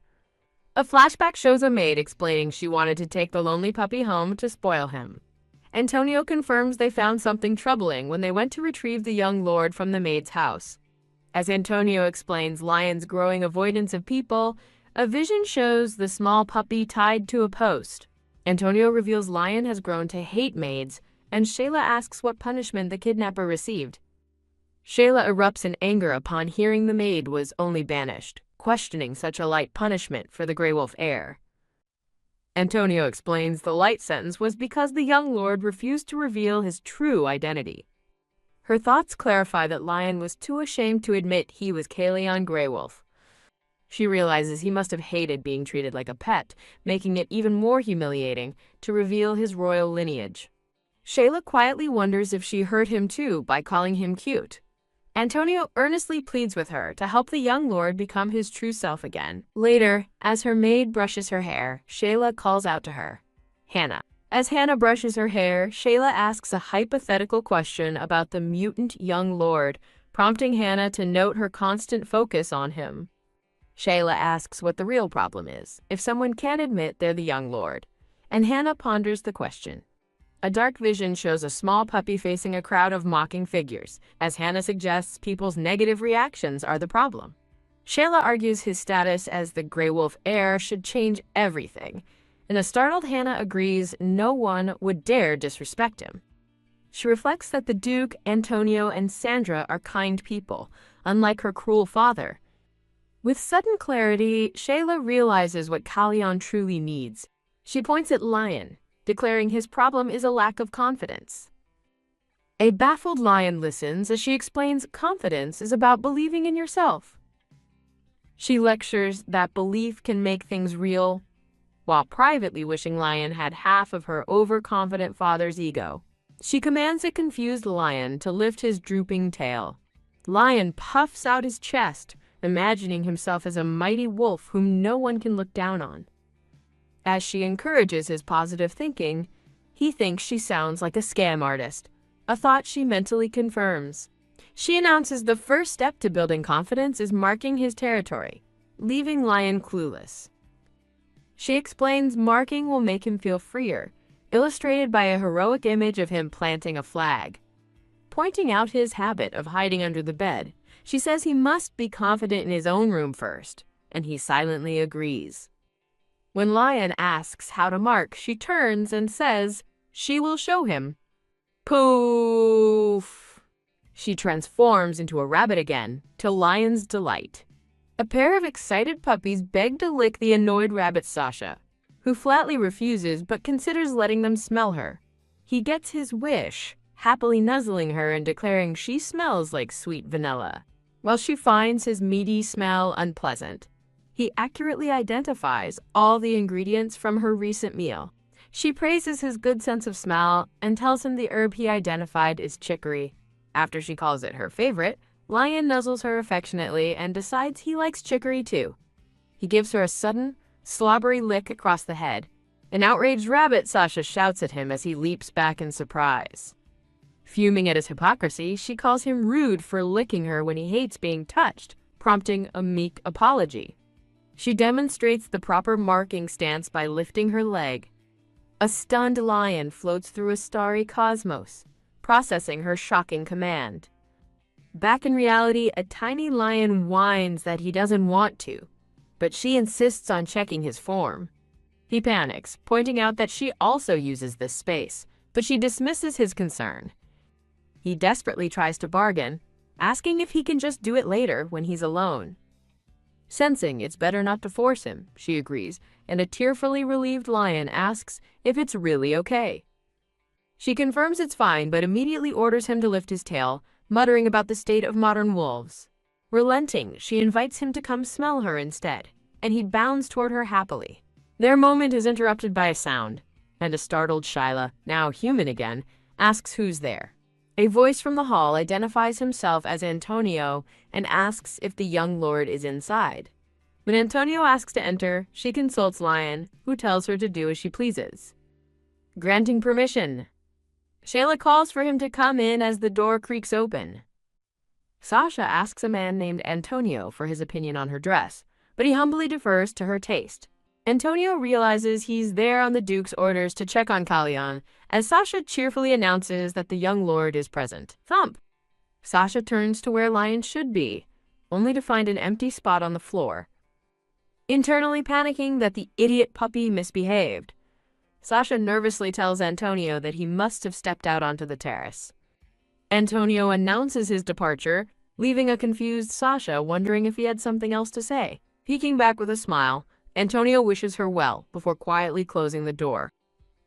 A flashback shows a maid explaining she wanted to take the lonely puppy home to spoil him. Antonio confirms they found something troubling when they went to retrieve the young lord from the maid's house. As Antonio explains Lion's growing avoidance of people, a vision shows the small puppy tied to a post. Antonio reveals Lion has grown to hate maids, and Shayla asks what punishment the kidnapper received. Shayla erupts in anger upon hearing the maid was only banished, questioning such a light punishment for the Grey Wolf heir. Antonio explains the light sentence was because the young lord refused to reveal his true identity. Her thoughts clarify that Lion was too ashamed to admit he was Kalion Greywolf. She realizes he must have hated being treated like a pet, making it even more humiliating to reveal his royal lineage. Shayla quietly wonders if she hurt him too by calling him cute. Antonio earnestly pleads with her to help the young lord become his true self again. Later, as her maid brushes her hair, Shayla calls out to her, Hannah. As Hannah brushes her hair, Shayla asks a hypothetical question about the mutant young lord, prompting Hannah to note her constant focus on him. Shayla asks what the real problem is, if someone can't admit they're the young lord, and Hannah ponders the question. A dark vision shows a small puppy facing a crowd of mocking figures, as Hannah suggests people's negative reactions are the problem. Shayla argues his status as the Grey Wolf heir should change everything, and a startled Hannah agrees no one would dare disrespect him. She reflects that the Duke, Antonio, and Sandra are kind people, unlike her cruel father. With sudden clarity, Shayla realizes what Kalion truly needs. She points at Lion, declaring his problem is a lack of confidence. A baffled Lion listens as she explains confidence is about believing in yourself. She lectures that belief can make things real, while privately wishing Lion had half of her overconfident father's ego. She commands a confused Lion to lift his drooping tail. Lion puffs out his chest, imagining himself as a mighty wolf whom no one can look down on. As she encourages his positive thinking, he thinks she sounds like a scam artist, a thought she mentally confirms. She announces the first step to building confidence is marking his territory, leaving Lion clueless. She explains marking will make him feel freer, illustrated by a heroic image of him planting a flag. Pointing out his habit of hiding under the bed, she says he must be confident in his own room first, and he silently agrees. When Lion asks how to mark, she turns and says she will show him. Poof! She transforms into a rabbit again, to Lion's delight. A pair of excited puppies beg to lick the annoyed rabbit Sasha, who flatly refuses but considers letting them smell her. He gets his wish, happily nuzzling her and declaring she smells like sweet vanilla, while she finds his meaty smell unpleasant. He accurately identifies all the ingredients from her recent meal. She praises his good sense of smell and tells him the herb he identified is chicory. After she calls it her favorite, Lion nuzzles her affectionately and decides he likes chicory too. He gives her a sudden, slobbery lick across the head. An outraged rabbit Sasha shouts at him as he leaps back in surprise. Fuming at his hypocrisy, she calls him rude for licking her when he hates being touched, prompting a meek apology. She demonstrates the proper marking stance by lifting her leg. A stunned Lion floats through a starry cosmos, processing her shocking command. Back in reality, a tiny Lion whines that he doesn't want to, but she insists on checking his form. He panics, pointing out that she also uses this space, but she dismisses his concern. He desperately tries to bargain, asking if he can just do it later when he's alone. Sensing it's better not to force him, she agrees, and a tearfully relieved Lion asks if it's really okay. She confirms it's fine, but immediately orders him to lift his tail, muttering about the state of modern wolves. Relenting, she invites him to come smell her instead, and he bounds toward her happily. Their moment is interrupted by a sound, and a startled Shyla, now human again, asks who's there. A voice from the hall identifies himself as Antonio and asks if the young lord is inside. When Antonio asks to enter, she consults Lion, who tells her to do as she pleases. Granting permission, Shayla calls for him to come in as the door creaks open. Sasha asks a man named Antonio for his opinion on her dress, but he humbly defers to her taste. Antonio realizes he's there on the Duke's orders to check on Kalion, as Sasha cheerfully announces that the young lord is present. Thump! Sasha turns to where Lion should be, only to find an empty spot on the floor. Internally panicking that the idiot puppy misbehaved, Sasha nervously tells Antonio that he must have stepped out onto the terrace. Antonio announces his departure, leaving a confused Sasha wondering if he had something else to say. Peeking back with a smile, Antonio wishes her well before quietly closing the door.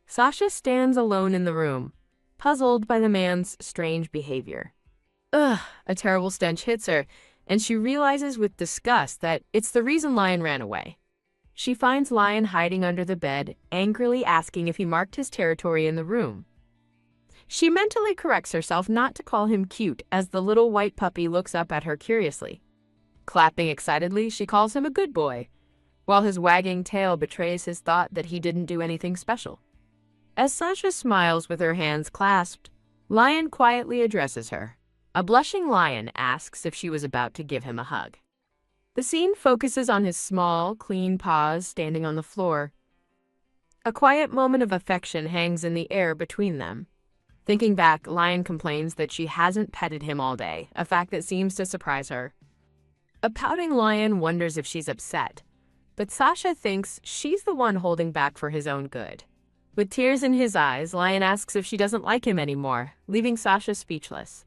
Sasha stands alone in the room, puzzled by the man's strange behavior. Ugh, a terrible stench hits her, and she realizes with disgust that it's the reason Lion ran away. She finds Lion hiding under the bed, angrily asking if he marked his territory in the room. She mentally corrects herself not to call him cute as the little white puppy looks up at her curiously. Clapping excitedly, she calls him a good boy, while his wagging tail betrays his thought that he didn't do anything special. As Sasha smiles with her hands clasped, Lion quietly addresses her. A blushing Lion asks if she was about to give him a hug. The scene focuses on his small, clean paws standing on the floor. A quiet moment of affection hangs in the air between them. Thinking back, Lion complains that she hasn't petted him all day, a fact that seems to surprise her. A pouting Lion wonders if she's upset, but Sasha thinks she's the one holding back for his own good. With tears in his eyes, Lion asks if she doesn't like him anymore, leaving Sasha speechless.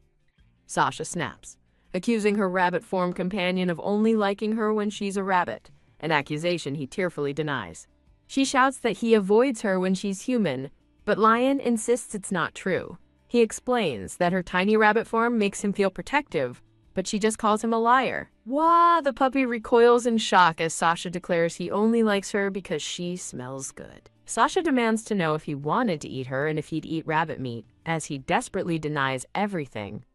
Sasha snaps, accusing her rabbit-form companion of only liking her when she's a rabbit, an accusation he tearfully denies. She shouts that he avoids her when she's human, but Lion insists it's not true. He explains that her tiny rabbit form makes him feel protective, but she just calls him a liar. Wah! The puppy recoils in shock as Sasha declares he only likes her because she smells good. Sasha demands to know if he wanted to eat her and if he'd eat rabbit meat, as he desperately denies everything.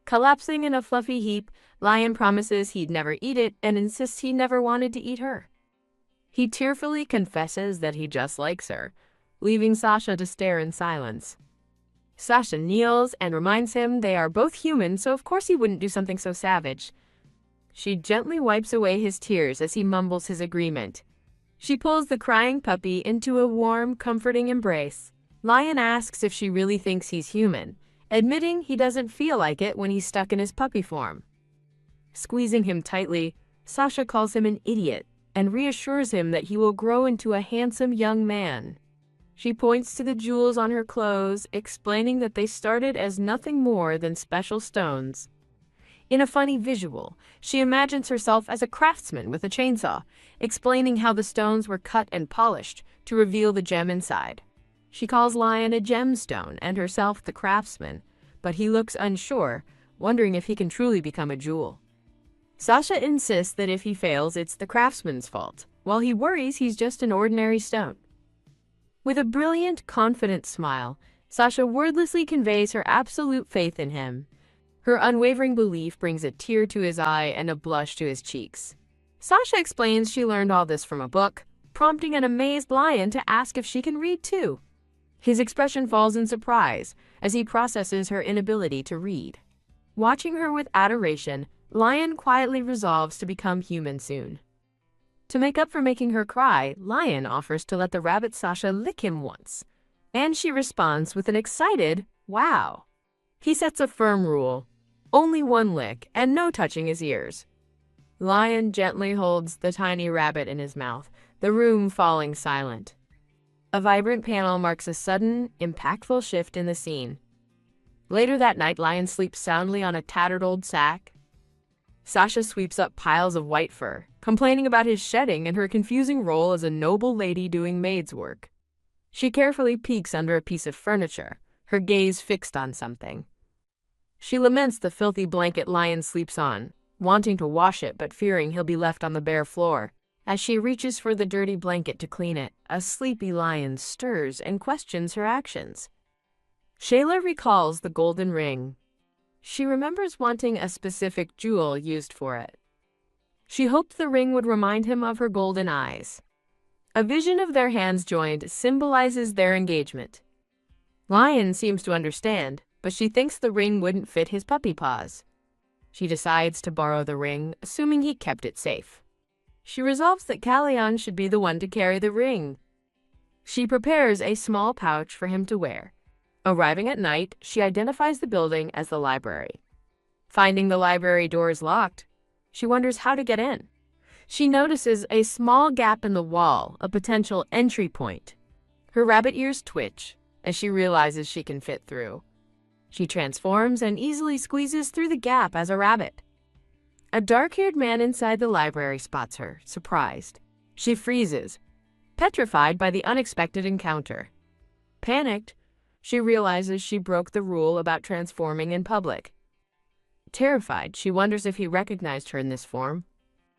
Collapsing in a fluffy heap, Lion promises he'd never eat it and insists he never wanted to eat her. He tearfully confesses that he just likes her, leaving Sasha to stare in silence. Sasha kneels and reminds him they are both human, so of course he wouldn't do something so savage. She gently wipes away his tears as he mumbles his agreement. She pulls the crying puppy into a warm, comforting embrace. Lion asks if she really thinks he's human, admitting he doesn't feel like it when he's stuck in his puppy form. Squeezing him tightly, Sasha calls him an idiot and reassures him that he will grow into a handsome young man. She points to the jewels on her clothes, explaining that they started as nothing more than special stones. In a funny visual, she imagines herself as a craftsman with a chainsaw, explaining how the stones were cut and polished to reveal the gem inside. She calls Lion a gemstone and herself the craftsman, but he looks unsure, wondering if he can truly become a jewel. Sasha insists that if he fails, it's the craftsman's fault, while he worries he's just an ordinary stone. With a brilliant, confident smile, Sasha wordlessly conveys her absolute faith in him. Her unwavering belief brings a tear to his eye and a blush to his cheeks. Sasha explains she learned all this from a book, prompting an amazed Lion to ask if she can read too. His expression falls in surprise as he processes her inability to read. Watching her with adoration, Lion quietly resolves to become human soon. To make up for making her cry, Lion offers to let the rabbit Sasha lick him once, and she responds with an excited, "Wow." He sets a firm rule: only one lick and no touching his ears. Lion gently holds the tiny rabbit in his mouth, the room falling silent. A vibrant panel marks a sudden, impactful shift in the scene. Later that night, Lion sleeps soundly on a tattered old sack. Sasha sweeps up piles of white fur, complaining about his shedding and her confusing role as a noble lady doing maid's work. She carefully peeks under a piece of furniture, her gaze fixed on something. She laments the filthy blanket Lion sleeps on, wanting to wash it but fearing he'll be left on the bare floor. As she reaches for the dirty blanket to clean it, a sleepy Lion stirs and questions her actions. Shayla recalls the golden ring. She remembers wanting a specific jewel used for it. She hoped the ring would remind him of her golden eyes. A vision of their hands joined symbolizes their engagement. Lion seems to understand, but she thinks the ring wouldn't fit his puppy paws. She decides to borrow the ring, assuming he kept it safe. She resolves that Kalyan should be the one to carry the ring. She prepares a small pouch for him to wear. Arriving at night, she identifies the building as the library. Finding the library doors locked, she wonders how to get in. She notices a small gap in the wall, a potential entry point. Her rabbit ears twitch as she realizes she can fit through. She transforms and easily squeezes through the gap as a rabbit. A dark-haired man inside the library spots her, surprised. She freezes, petrified by the unexpected encounter. Panicked, she realizes she broke the rule about transforming in public. Terrified, she wonders if he recognized her in this form.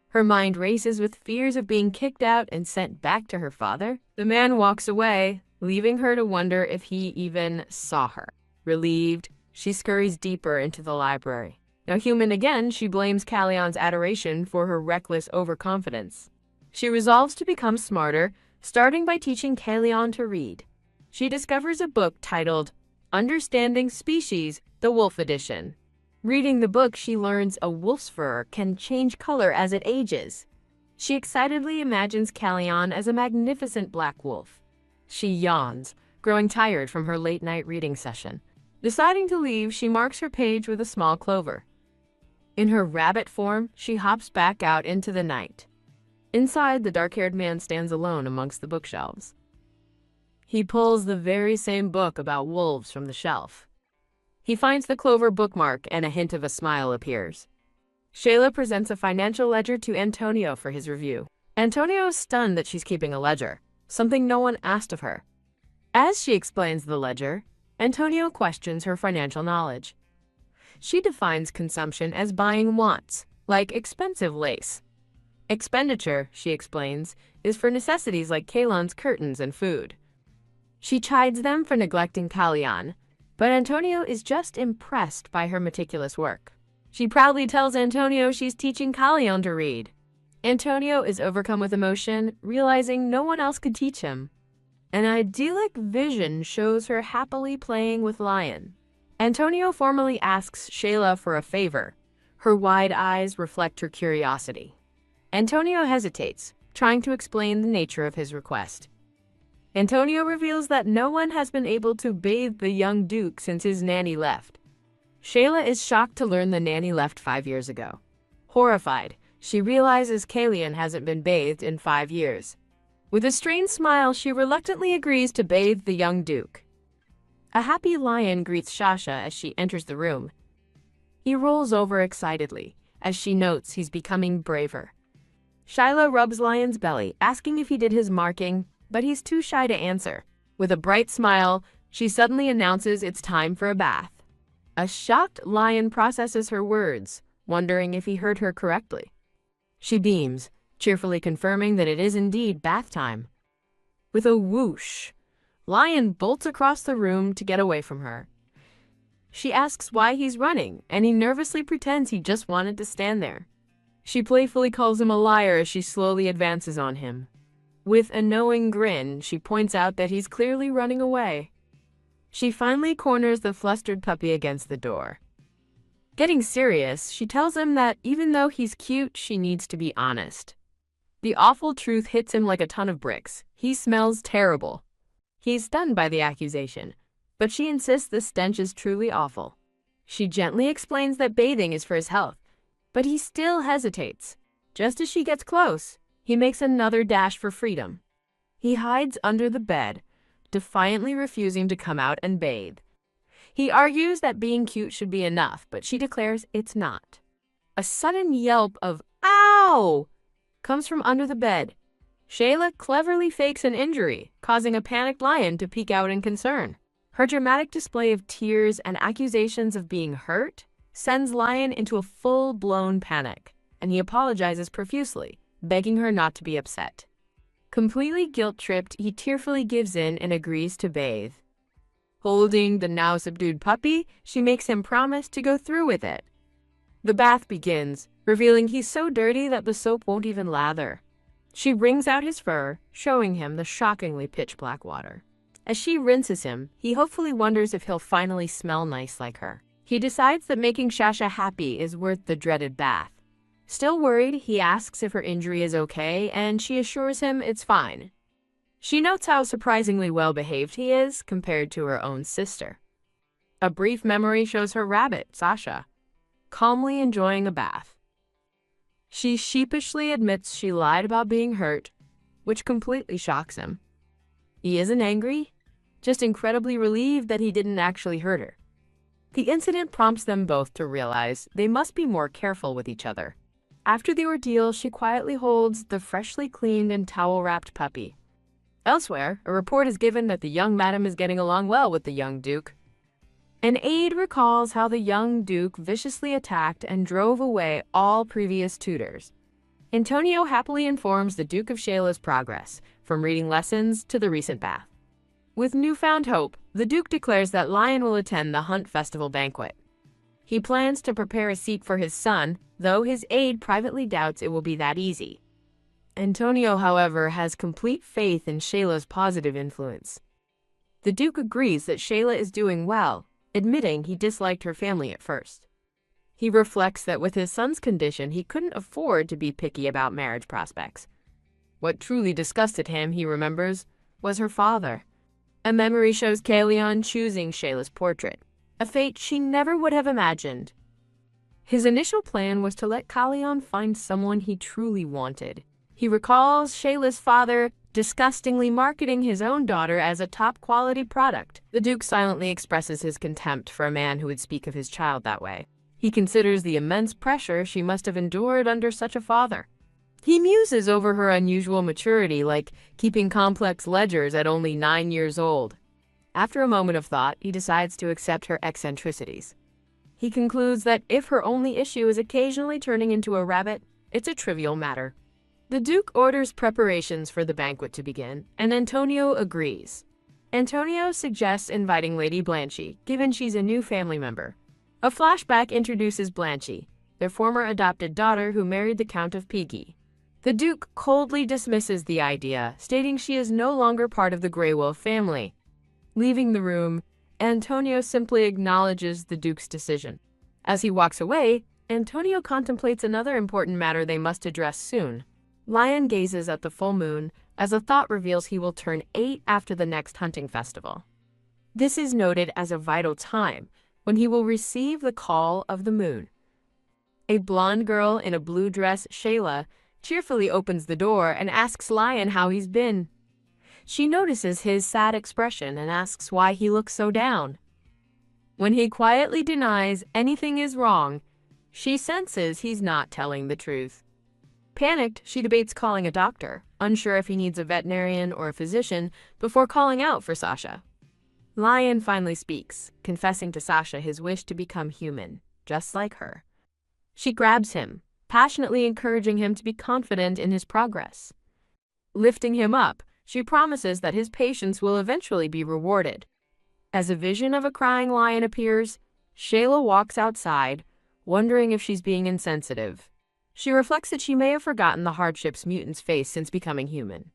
Her mind races with fears of being kicked out and sent back to her father. The man walks away, leaving her to wonder if he even saw her. Relieved, she scurries deeper into the library. Now human again, she blames Callion's adoration for her reckless overconfidence. She resolves to become smarter, starting by teaching Callion to read. She discovers a book titled Understanding Species, the Wolf Edition. Reading the book, she learns a wolf's fur can change color as it ages. She excitedly imagines Callion as a magnificent black wolf. She yawns, growing tired from her late-night reading session. Deciding to leave, she marks her page with a small clover. In her rabbit form, she hops back out into the night. Inside, the dark-haired man stands alone amongst the bookshelves. He pulls the very same book about wolves from the shelf. He finds the clover bookmark and a hint of a smile appears. Shayla presents a financial ledger to Antonio for his review. Antonio is stunned that she's keeping a ledger, something no one asked of her. As she explains the ledger, Antonio questions her financial knowledge. She defines consumption as buying wants, like expensive lace. Expenditure, she explains, is for necessities like Callion's curtains and food. She chides them for neglecting Callion, but Antonio is just impressed by her meticulous work. She proudly tells Antonio she's teaching Callion to read. Antonio is overcome with emotion, realizing no one else could teach him. An idyllic vision shows her happily playing with Lion. Antonio formally asks Shayla for a favor. Her wide eyes reflect her curiosity. Antonio hesitates, trying to explain the nature of his request. Antonio reveals that no one has been able to bathe the young Duke since his nanny left. Shayla is shocked to learn the nanny left 5 years ago. Horrified, she realizes Callion hasn't been bathed in 5 years. With a strained smile, she reluctantly agrees to bathe the young Duke. A happy Lion greets Sasha as she enters the room. He rolls over excitedly, as she notes he's becoming braver. Shayla rubs Lion's belly, asking if he did his marking, but he's too shy to answer. With a bright smile, she suddenly announces it's time for a bath. A shocked Lion processes her words, wondering if he heard her correctly. She beams, cheerfully confirming that it is indeed bath time. With a whoosh, Lion bolts across the room to get away from her. She asks why he's running, and he nervously pretends he just wanted to stand there. She playfully calls him a liar as she slowly advances on him. With a knowing grin, she points out that he's clearly running away. She finally corners the flustered puppy against the door. Getting serious, she tells him that even though he's cute, she needs to be honest. The awful truth hits him like a ton of bricks. He smells terrible. He's stunned by the accusation, but she insists the stench is truly awful. She gently explains that bathing is for his health, but he still hesitates. Just as she gets close, he makes another dash for freedom. He hides under the bed, defiantly refusing to come out and bathe. He argues that being cute should be enough, but she declares it's not. A sudden yelp of "Ow!" comes from under the bed. Shayla cleverly fakes an injury, causing a panicked Lion to peek out in concern. Her dramatic display of tears and accusations of being hurt sends Lion into a full-blown panic, and he apologizes profusely, begging her not to be upset. Completely guilt-tripped, he tearfully gives in and agrees to bathe. Holding the now subdued puppy, she makes him promise to go through with it. The bath begins, revealing he's so dirty that the soap won't even lather. She wrings out his fur, showing him the shockingly pitch-black water. As she rinses him, he hopefully wonders if he'll finally smell nice like her. He decides that making Sasha happy is worth the dreaded bath. Still worried, he asks if her injury is okay, and she assures him it's fine. She notes how surprisingly well-behaved he is compared to her own sister. A brief memory shows her rabbit, Sasha, calmly enjoying a bath. She sheepishly admits she lied about being hurt, which completely shocks him. He isn't angry, just incredibly relieved that he didn't actually hurt her. The incident prompts them both to realize they must be more careful with each other. After the ordeal, she quietly holds the freshly cleaned and towel-wrapped puppy. Elsewhere, a report is given that the young madam is getting along well with the young duke. An aide recalls how the young duke viciously attacked and drove away all previous tutors. Antonio happily informs the Duke of Shayla's progress, from reading lessons to the recent bath. With newfound hope, the Duke declares that Lion will attend the Hunt Festival banquet. He plans to prepare a seat for his son, though his aide privately doubts it will be that easy. Antonio, however, has complete faith in Shayla's positive influence. The Duke agrees that Shayla is doing well, admitting he disliked her family at first. He reflects that with his son's condition, he couldn't afford to be picky about marriage prospects. What truly disgusted him, he remembers, was her father. A memory shows Kalyan choosing Shayla's portrait, a fate she never would have imagined. His initial plan was to let Kalyan find someone he truly wanted. He recalls Shayla's father disgustingly marketing his own daughter as a top-quality product. The Duke silently expresses his contempt for a man who would speak of his child that way. He considers the immense pressure she must have endured under such a father. He muses over her unusual maturity, like keeping complex ledgers at only 9 years old. After a moment of thought, he decides to accept her eccentricities. He concludes that if her only issue is occasionally turning into a rabbit, it's a trivial matter. The Duke orders preparations for the banquet to begin, and Antonio agrees. Antonio suggests inviting Lady Blanche, given she's a new family member. A flashback introduces Blanche, their former adopted daughter who married the Count of Pigi. The Duke coldly dismisses the idea, stating she is no longer part of the Grey Wolf family. Leaving the room, Antonio simply acknowledges the Duke's decision. As he walks away, Antonio contemplates another important matter they must address soon. Lion gazes at the full moon as a thought reveals he will turn 8 after the next hunting festival. This is noted as a vital time, when he will receive the call of the moon. A blonde girl in a blue dress, Shayla, cheerfully opens the door and asks Lion how he's been. She notices his sad expression and asks why he looks so down. When he quietly denies anything is wrong, she senses he's not telling the truth. Panicked, she debates calling a doctor, unsure if he needs a veterinarian or a physician, before calling out for Sasha. Lion finally speaks, confessing to Sasha his wish to become human, just like her. She grabs him, passionately encouraging him to be confident in his progress. Lifting him up, she promises that his patience will eventually be rewarded. As a vision of a crying lion appears, Shayla walks outside, wondering if she's being insensitive. She reflects that she may have forgotten the hardships mutants face since becoming human.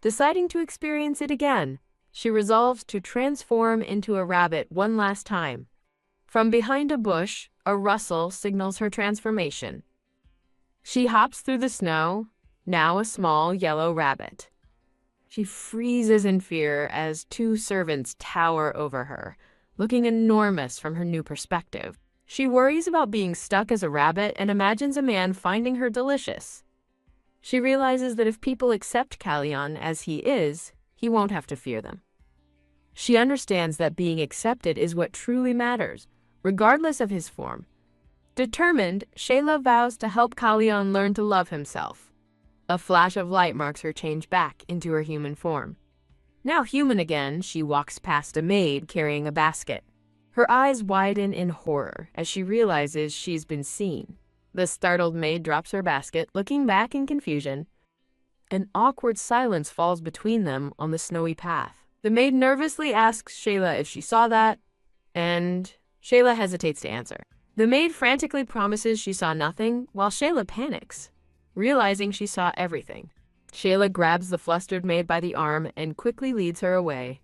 Deciding to experience it again, she resolves to transform into a rabbit one last time. From behind a bush, a rustle signals her transformation. She hops through the snow, now a small yellow rabbit. She freezes in fear as 2 servants tower over her, looking enormous from her new perspective. She worries about being stuck as a rabbit and imagines a man finding her delicious. She realizes that if people accept Kalyan as he is, he won't have to fear them. She understands that being accepted is what truly matters, regardless of his form. Determined, Shayla vows to help Kalyan learn to love himself. A flash of light marks her change back into her human form. Now human again, she walks past a maid carrying a basket. Her eyes widen in horror as she realizes she's been seen. The startled maid drops her basket, looking back in confusion. An awkward silence falls between them on the snowy path. The maid nervously asks Shayla if she saw that, and Shayla hesitates to answer. The maid frantically promises she saw nothing, while Shayla panics, realizing she saw everything. Shayla grabs the flustered maid by the arm and quickly leads her away.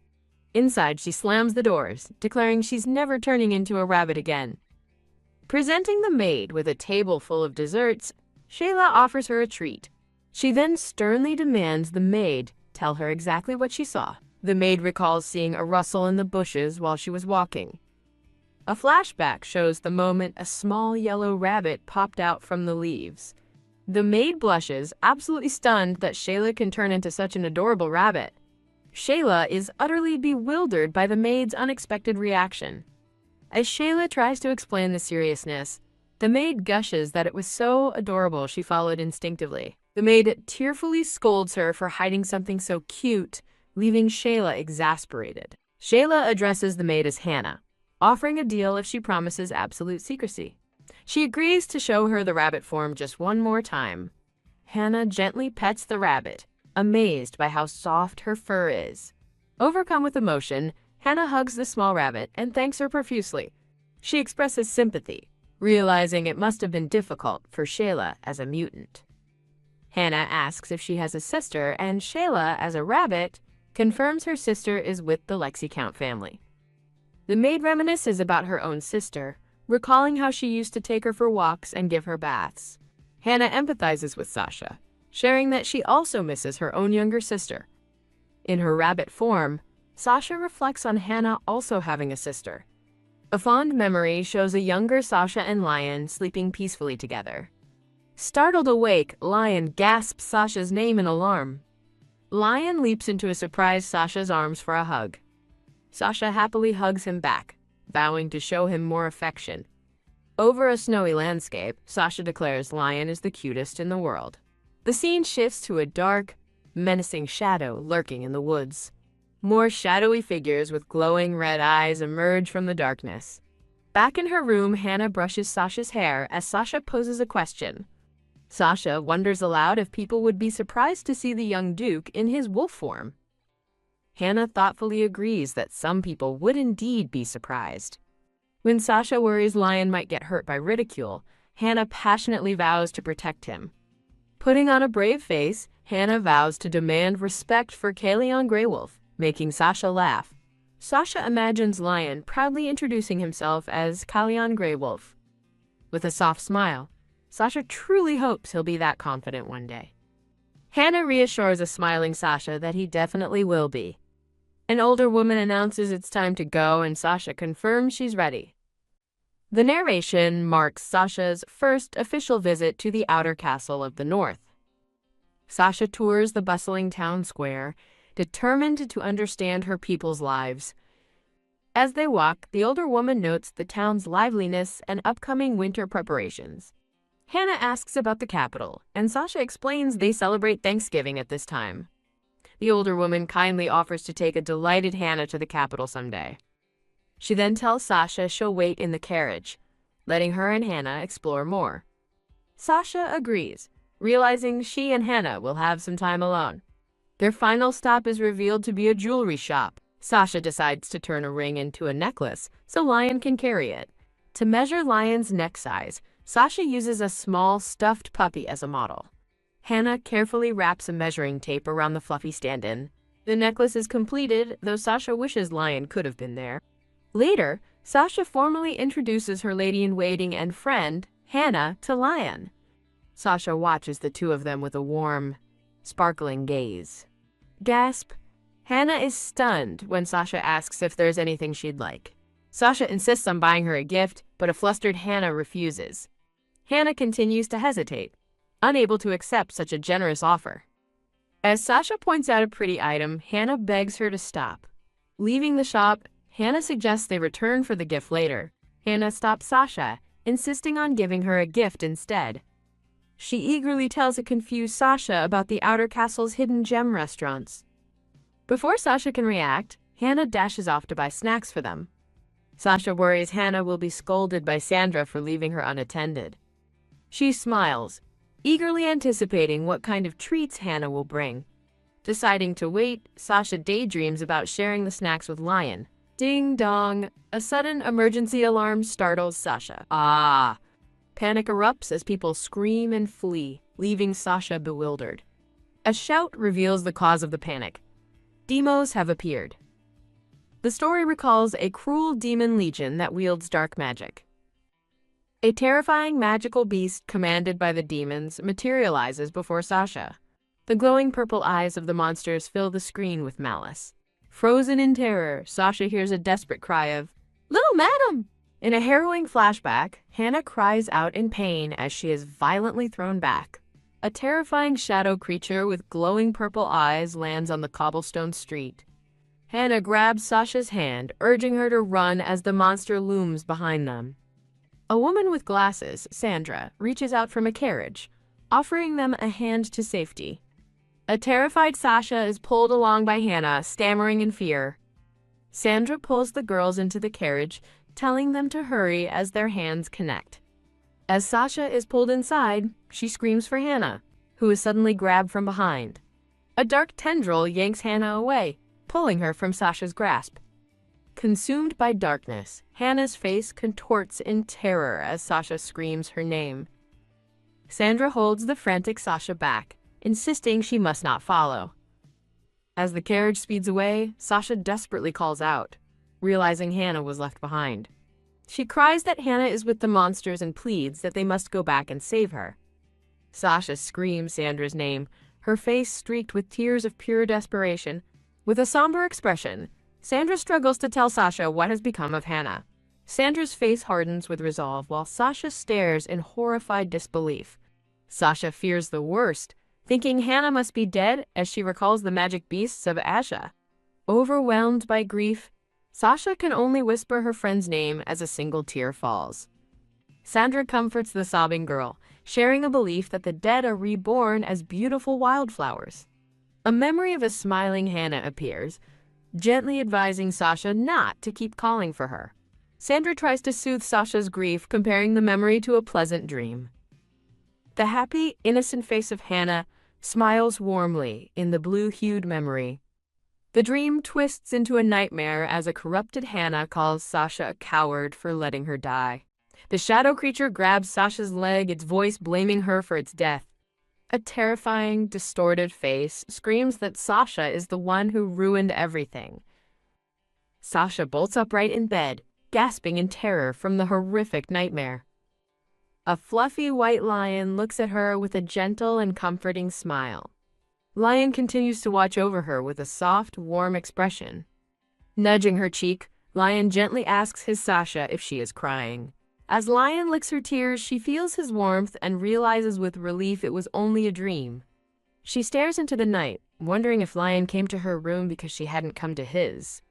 Inside, she slams the doors, declaring she's never turning into a rabbit again. Presenting the maid with a table full of desserts, Shayla offers her a treat. She then sternly demands the maid tell her exactly what she saw. The maid recalls seeing a rustle in the bushes while she was walking. A flashback shows the moment a small yellow rabbit popped out from the leaves. The maid blushes, absolutely stunned that Shayla can turn into such an adorable rabbit. Shayla is utterly bewildered by the maid's unexpected reaction. As Shayla tries to explain the seriousness, The maid gushes that it was so adorable she followed instinctively. The maid tearfully scolds her for hiding something so cute, leaving Shayla exasperated. Shayla addresses the maid as Hannah, offering a deal if she promises absolute secrecy. She agrees to show her the rabbit form just one more time. Hannah gently pets the rabbit, amazed by how soft her fur is. Overcome with emotion, Hannah hugs the small rabbit and thanks her profusely. She expresses sympathy, realizing it must have been difficult for Shayla as a mutant. Hannah asks if she has a sister, and Shayla, as a rabbit, confirms her sister is with the Lexicount family. The maid reminisces about her own sister, recalling how she used to take her for walks and give her baths. Hannah empathizes with Sasha, sharing that she also misses her own younger sister. In her rabbit form, Sasha reflects on Hannah also having a sister. A fond memory shows a younger Sasha and Lion sleeping peacefully together. Startled awake, Lion gasps Sasha's name in alarm. Lion leaps into a surprised Sasha's arms for a hug. Sasha happily hugs him back, vowing to show him more affection. Over a snowy landscape, Sasha declares Lion is the cutest in the world. The scene shifts to a dark, menacing shadow lurking in the woods. More shadowy figures with glowing red eyes emerge from the darkness. Back in her room, Hannah brushes Sasha's hair as Sasha poses a question. Sasha wonders aloud if people would be surprised to see the young Duke in his wolf form. Hannah thoughtfully agrees that some people would indeed be surprised. When Sasha worries Lion might get hurt by ridicule, Hannah passionately vows to protect him. Putting on a brave face, Hannah vows to demand respect for Kalion Greywolf, making Sasha laugh. Sasha imagines Lion proudly introducing himself as Kalion Greywolf. With a soft smile, Sasha truly hopes he'll be that confident one day. Hannah reassures a smiling Sasha that he definitely will be. An older woman announces it's time to go, and Sasha confirms she's ready. The narration marks Sasha's first official visit to the outer castle of the north. Sasha tours the bustling town square, determined to understand her people's lives. As they walk, the older woman notes the town's liveliness and upcoming winter preparations. Hannah asks about the capital, and Sasha explains they celebrate Thanksgiving at this time. The older woman kindly offers to take a delighted Hannah to the capital someday. She then tells Sasha she'll wait in the carriage, letting her and Hannah explore more. Sasha agrees, realizing she and Hannah will have some time alone. Their final stop is revealed to be a jewelry shop. Sasha decides to turn a ring into a necklace so Lion can carry it. To measure Lion's neck size, Sasha uses a small stuffed puppy as a model. Hannah carefully wraps a measuring tape around the fluffy stand-in. The necklace is completed, though Sasha wishes Lion could have been there. Later, Sasha formally introduces her lady-in-waiting and friend, Hannah, to Lion. Sasha watches the two of them with a warm, sparkling gaze. Gasp! Hannah is stunned when Sasha asks if there's anything she'd like. Sasha insists on buying her a gift, but a flustered Hannah refuses. Hannah continues to hesitate, unable to accept such a generous offer. As Sasha points out a pretty item, Hannah begs her to stop. Leaving the shop, Hannah suggests they return for the gift later. Hannah stops Sasha, insisting on giving her a gift instead. She eagerly tells a confused Sasha about the outer castle's hidden gem restaurants. Before Sasha can react, Hannah dashes off to buy snacks for them. Sasha worries Hannah will be scolded by Sandra for leaving her unattended. She smiles, eagerly anticipating what kind of treats Hannah will bring. Deciding to wait, Sasha daydreams about sharing the snacks with Lion. Ding dong! A sudden emergency alarm startles Sasha. Ah! Panic erupts as people scream and flee, leaving Sasha bewildered. A shout reveals the cause of the panic. Demos have appeared. The story recalls a cruel demon legion that wields dark magic. A terrifying magical beast commanded by the demons materializes before Sasha. The glowing purple eyes of the monsters fill the screen with malice. Frozen in terror, Sasha hears a desperate cry of, "Little madam!" In a harrowing flashback, Hannah cries out in pain as she is violently thrown back. A terrifying shadow creature with glowing purple eyes lands on the cobblestone street. Hannah grabs Sasha's hand, urging her to run as the monster looms behind them. A woman with glasses, Sandra, reaches out from a carriage, offering them a hand to safety. A terrified Sasha is pulled along by Hannah, stammering in fear. Sandra pulls the girls into the carriage, telling them to hurry as their hands connect. As Sasha is pulled inside, she screams for Hannah, who is suddenly grabbed from behind. A dark tendril yanks Hannah away, pulling her from Sasha's grasp. Consumed by darkness, Hannah's face contorts in terror as Sasha screams her name. Sandra holds the frantic Sasha back, insisting she must not follow. As the carriage speeds away, Sasha desperately calls out, realizing Hannah was left behind. She cries that Hannah is with the monsters and pleads that they must go back and save her. Sasha screams Sandra's name, her face streaked with tears of pure desperation. With a somber expression, Sandra struggles to tell Sasha what has become of Hannah. Sandra's face hardens with resolve while Sasha stares in horrified disbelief. Sasha fears the worst, thinking Hannah must be dead as she recalls the magic beasts of Asha. Overwhelmed by grief, Sasha can only whisper her friend's name as a single tear falls. Sandra comforts the sobbing girl, sharing a belief that the dead are reborn as beautiful wildflowers. A memory of a smiling Hannah appears, gently advising Sasha not to keep calling for her. Sandra tries to soothe Sasha's grief, comparing the memory to a pleasant dream. The happy, innocent face of Hannah smiles warmly in the blue-hued memory. The dream twists into a nightmare as a corrupted Hannah calls Sasha a coward for letting her die. The shadow creature grabs Sasha's leg, its voice blaming her for its death. A terrifying, distorted face screams that Sasha is the one who ruined everything. Sasha bolts upright in bed, gasping in terror from the horrific nightmare. A fluffy white lion looks at her with a gentle and comforting smile. Lion continues to watch over her with a soft, warm expression. Nudging her cheek, Lion gently asks his Sasha if she is crying. As Lion licks her tears, she feels his warmth and realizes with relief it was only a dream. She stares into the night, wondering if Lion came to her room because she hadn't come to his.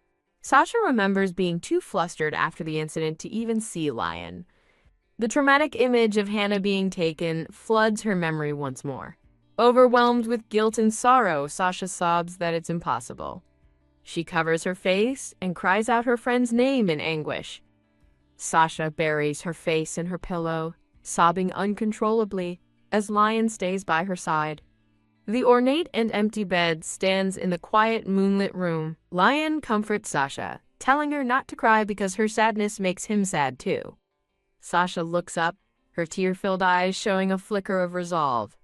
Sasha remembers being too flustered after the incident to even see Lion. The traumatic image of Hannah being taken floods her memory once more. Overwhelmed with guilt and sorrow, Sasha sobs that it's impossible. She covers her face and cries out her friend's name in anguish. Sasha buries her face in her pillow, sobbing uncontrollably as Lion stays by her side. The ornate and empty bed stands in the quiet, moonlit room. Lion comforts Sasha, telling her not to cry because her sadness makes him sad too. Sasha looks up, her tear-filled eyes showing a flicker of resolve.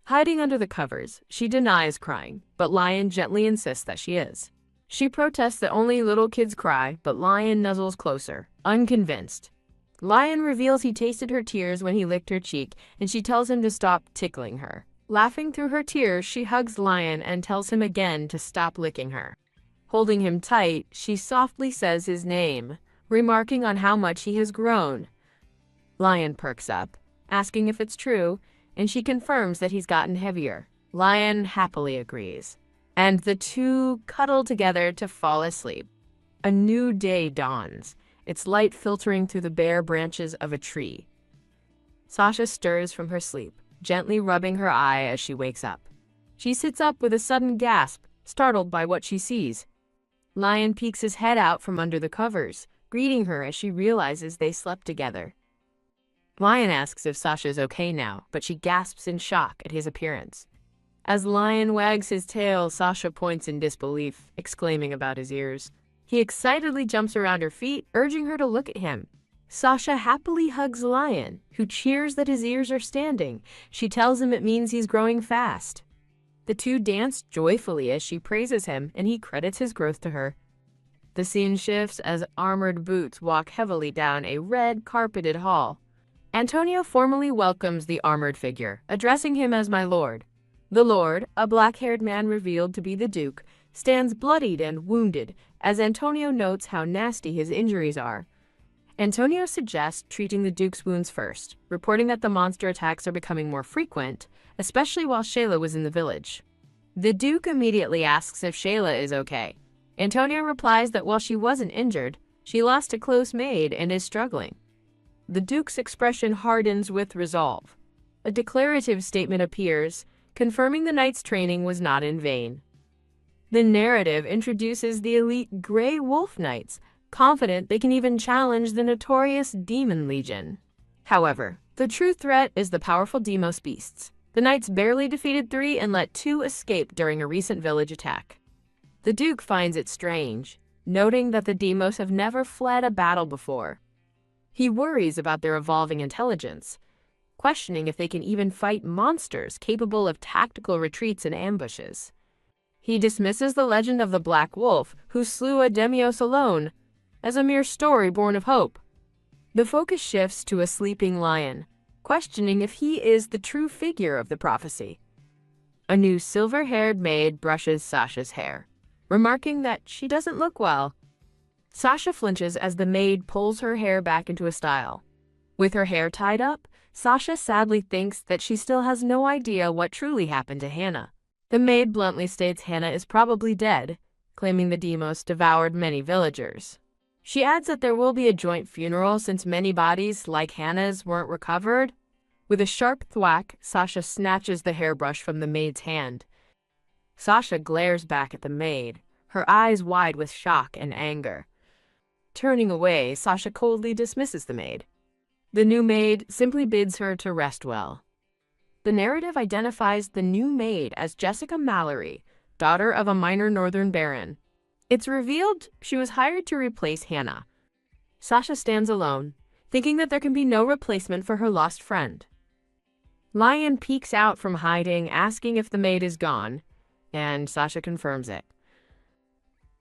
Hiding under the covers, she denies crying, but Lion gently insists that she is. She protests that only little kids cry, but Lion nuzzles closer, unconvinced. Lion reveals he tasted her tears when he licked her cheek, and she tells him to stop tickling her. Laughing through her tears, she hugs Lion and tells him again to stop licking her. Holding him tight, she softly says his name, remarking on how much he has grown. Lion perks up, asking if it's true, and she confirms that he's gotten heavier. Lion happily agrees, and the two cuddle together to fall asleep. A new day dawns, its light filtering through the bare branches of a tree. Sasha stirs from her sleep, gently rubbing her eye as she wakes up. She sits up with a sudden gasp, startled by what she sees. Lion peeks his head out from under the covers, greeting her as she realizes they slept together. Lion asks if Sasha's okay now, but she gasps in shock at his appearance. As Lion wags his tail, Sasha points in disbelief, exclaiming about his ears. He excitedly jumps around her feet, urging her to look at him. Sasha happily hugs Lion, who cheers that his ears are standing. She tells him it means he's growing fast. The two dance joyfully as she praises him, and he credits his growth to her. The scene shifts as armored boots walk heavily down a red carpeted hall. Antonio formally welcomes the armored figure, addressing him as my lord. The lord, a black-haired man revealed to be the duke, stands bloodied and wounded as Antonio notes how nasty his injuries are. Antonio suggests treating the duke's wounds first, reporting that the monster attacks are becoming more frequent, especially while Shayla was in the village. The duke immediately asks if Shayla is okay. Antonio replies that while she wasn't injured, she lost a close maid and is struggling. the Duke's expression hardens with resolve. A declarative statement appears, confirming the knight's training was not in vain. The narrative introduces the elite Grey Wolf Knights, confident they can even challenge the notorious Demon Legion. However, the true threat is the powerful Demos beasts. The knights barely defeated 3 and let 2 escape during a recent village attack. The Duke finds it strange, noting that the Demos have never fled a battle before. He worries about their evolving intelligence, questioning if they can even fight monsters capable of tactical retreats and ambushes. He dismisses the legend of the Black Wolf, who slew a Demios alone, as a mere story born of hope. The focus shifts to a sleeping lion, questioning if he is the true figure of the prophecy. A new silver-haired maid brushes Sasha's hair, remarking that she doesn't look well. Sasha flinches as the maid pulls her hair back into a style. With her hair tied up, Sasha sadly thinks that she still has no idea what truly happened to Hannah. The maid bluntly states Hannah is probably dead, claiming the Demos devoured many villagers. She adds that there will be a joint funeral since many bodies, like Hannah's, weren't recovered. With a sharp thwack, Sasha snatches the hairbrush from the maid's hand. Sasha glares back at the maid, her eyes wide with shock and anger. Turning away, Sasha coldly dismisses the maid. The new maid simply bids her to rest well. The narrative identifies the new maid as Jessica Mallory, daughter of a minor northern baron. It's revealed she was hired to replace Hannah. Sasha stands alone, thinking that there can be no replacement for her lost friend. Lion peeks out from hiding, asking if the maid is gone, and Sasha confirms it.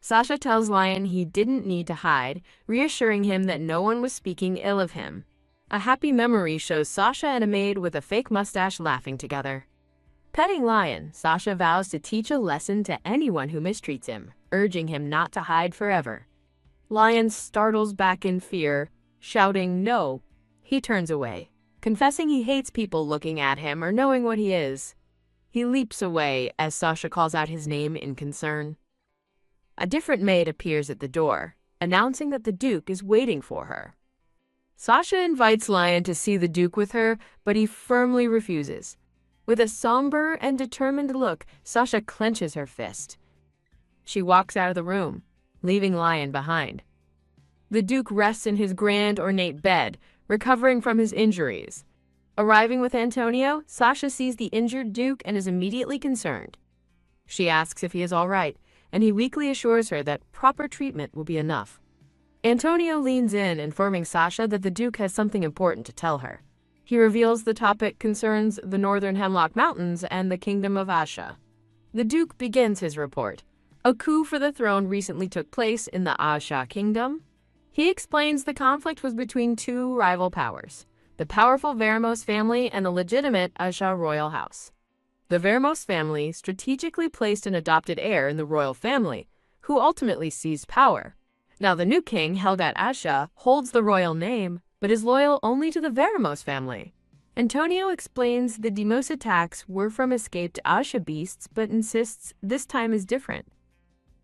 Sasha tells Lion he didn't need to hide, reassuring him that no one was speaking ill of him. A happy memory shows Sasha and a maid with a fake mustache laughing together. Petting Lion, Sasha vows to teach a lesson to anyone who mistreats him, urging him not to hide forever. Lion startles back in fear, shouting no. He turns away, confessing he hates people looking at him or knowing what he is. He leaps away as Sasha calls out his name in concern. A different maid appears at the door, announcing that the Duke is waiting for her. Sasha invites Lion to see the Duke with her, but he firmly refuses. With a somber and determined look, Sasha clenches her fist. She walks out of the room, leaving Lion behind. The Duke rests in his grand, ornate bed, recovering from his injuries. Arriving with Antonio, Sasha sees the injured Duke and is immediately concerned. She asks if he is all right, and he weakly assures her that proper treatment will be enough. Antonio leans in, informing Sasha that the Duke has something important to tell her. He reveals the topic concerns the northern Hemlock Mountains and the Kingdom of Asha. The Duke begins his report. A coup for the throne recently took place in the Asha Kingdom. He explains the conflict was between 2 rival powers, the powerful Veramos family and the legitimate Asha royal house. The Veramos family strategically placed an adopted heir in the royal family, who ultimately seized power. Now the new king, held at Asha, holds the royal name, but is loyal only to the Veramos family. Antonio explains the Demos attacks were from escaped Asha beasts, but insists this time is different.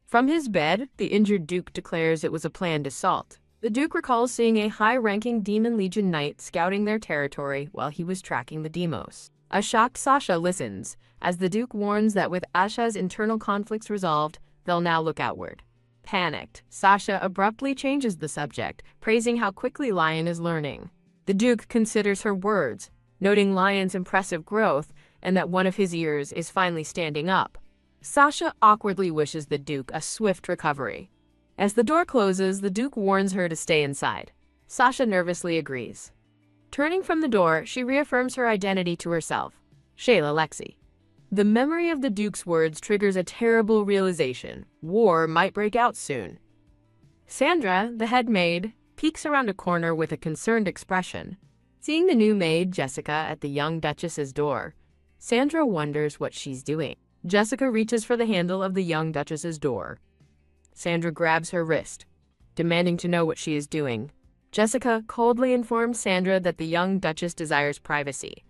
From his bed, the injured Duke declares it was a planned assault. The Duke recalls seeing a high-ranking Demon Legion knight scouting their territory while he was tracking the Demos. A shocked Sasha listens, as the Duke warns that with Asha's internal conflicts resolved, they'll now look outward. Panicked, Sasha abruptly changes the subject, praising how quickly Lion is learning. The Duke considers her words, noting Lion's impressive growth and that one of his ears is finally standing up. Sasha awkwardly wishes the Duke a swift recovery. As the door closes, the Duke warns her to stay inside. Sasha nervously agrees. Turning from the door, she reaffirms her identity to herself, Shayla Lexi. The memory of the Duke's words triggers a terrible realization. War might break out soon. Sandra, the head maid, peeks around a corner with a concerned expression. Seeing the new maid, Jessica, at the young Duchess's door, Sandra wonders what she's doing. Jessica reaches for the handle of the young Duchess's door. Sandra grabs her wrist, demanding to know what she is doing. Jessica coldly informs Sandra that the young Duchess desires privacy,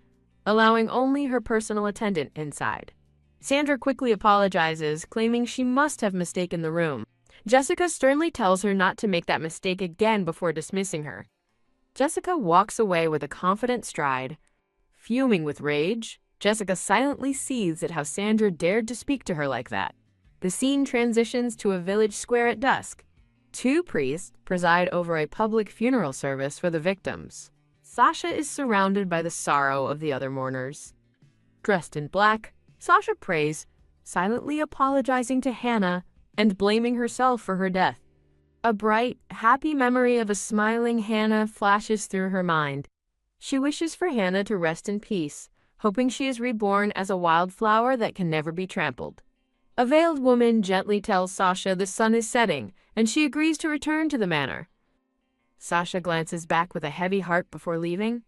allowing only her personal attendant inside. Sandra quickly apologizes, claiming she must have mistaken the room. Jessica sternly tells her not to make that mistake again before dismissing her. Jessica walks away with a confident stride. Fuming with rage, Jessica silently seethes at how Sandra dared to speak to her like that. The scene transitions to a village square at dusk. Two priests preside over a public funeral service for the victims. Sasha is surrounded by the sorrow of the other mourners. Dressed in black, Sasha prays, silently apologizing to Hannah and blaming herself for her death. A bright, happy memory of a smiling Hannah flashes through her mind. She wishes for Hannah to rest in peace, hoping she is reborn as a wildflower that can never be trampled. A veiled woman gently tells Sasha the sun is setting, and she agrees to return to the manor. Sasha glances back with a heavy heart before leaving.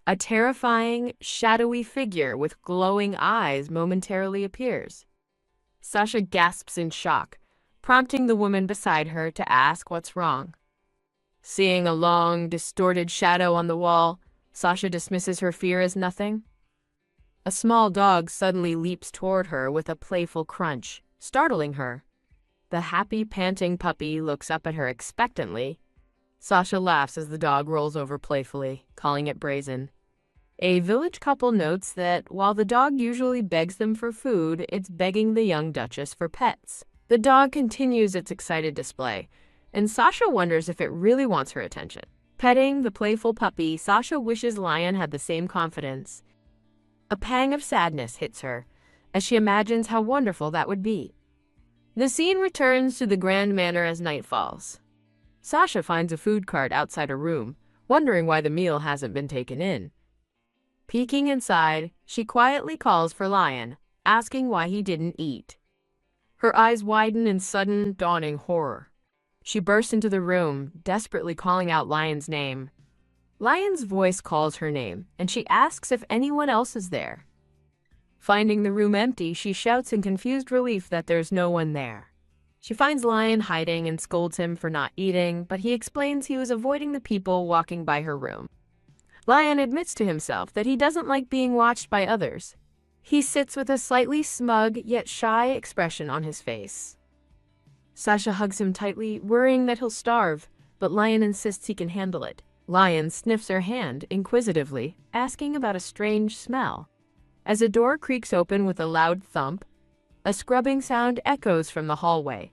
A terrifying, shadowy figure with glowing eyes momentarily appears. Sasha gasps in shock, prompting the woman beside her to ask what's wrong. Seeing a long, distorted shadow on the wall, Sasha dismisses her fear as nothing. A small dog suddenly leaps toward her with a playful crunch, startling her. The happy, panting puppy looks up at her expectantly. Sasha laughs as the dog rolls over playfully, calling it brazen. A village couple notes that while the dog usually begs them for food, it's begging the young duchess for pets. The dog continues its excited display, and Sasha wonders if it really wants her attention. Petting the playful puppy, Sasha wishes Lion had the same confidence. A pang of sadness hits her, as she imagines how wonderful that would be. The scene returns to the grand manor as night falls. Sasha finds a food cart outside her room, wondering why the meal hasn't been taken in. Peeking inside, she quietly calls for Lion, asking why he didn't eat. Her eyes widen in sudden, dawning horror. She bursts into the room, desperately calling out Lion's name. Lion's voice calls her name, and she asks if anyone else is there. Finding the room empty, she shouts in confused relief that there's no one there. She finds Lion hiding and scolds him for not eating, but he explains he was avoiding the people walking by her room. Lion admits to himself that he doesn't like being watched by others. He sits with a slightly smug yet shy expression on his face. Sasha hugs him tightly, worrying that he'll starve, but Lion insists he can handle it. Lion sniffs her hand inquisitively, asking about a strange smell. As a door creaks open with a loud thump, a scrubbing sound echoes from the hallway.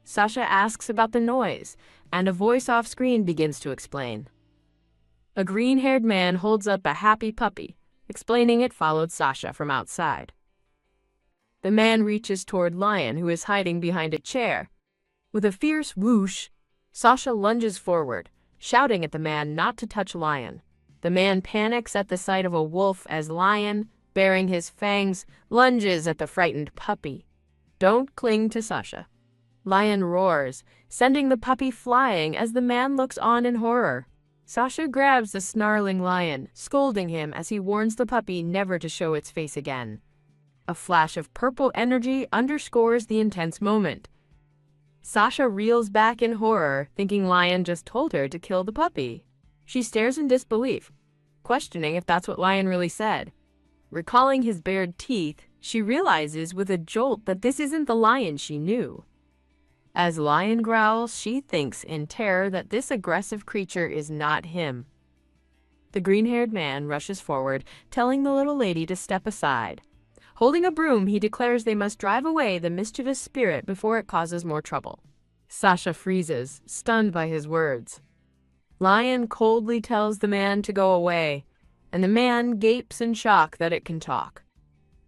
Sasha asks about the noise, and a voice off-screen begins to explain. A green-haired man holds up a happy puppy, explaining it followed Sasha from outside. The man reaches toward Lion, who is hiding behind a chair. With a fierce whoosh, Sasha lunges forward, shouting at the man not to touch Lion. The man panics at the sight of a wolf as Lion, baring his fangs, lunges at the frightened puppy. Don't cling to Sasha. Lion roars, sending the puppy flying as the man looks on in horror. Sasha grabs the snarling Lion, scolding him as he warns the puppy never to show its face again. A flash of purple energy underscores the intense moment. Sasha reels back in horror, thinking Lion just told her to kill the puppy. She stares in disbelief, questioning if that's what Lion really said. Recalling his bared teeth, she realizes with a jolt that this isn't the Lion she knew. As Lion growls, she thinks in terror that this aggressive creature is not him. The green-haired man rushes forward, telling the little lady to step aside. Holding a broom, he declares they must drive away the mischievous spirit before it causes more trouble. Sasha freezes, stunned by his words. Lion coldly tells the man to go away, and the man gapes in shock that it can talk.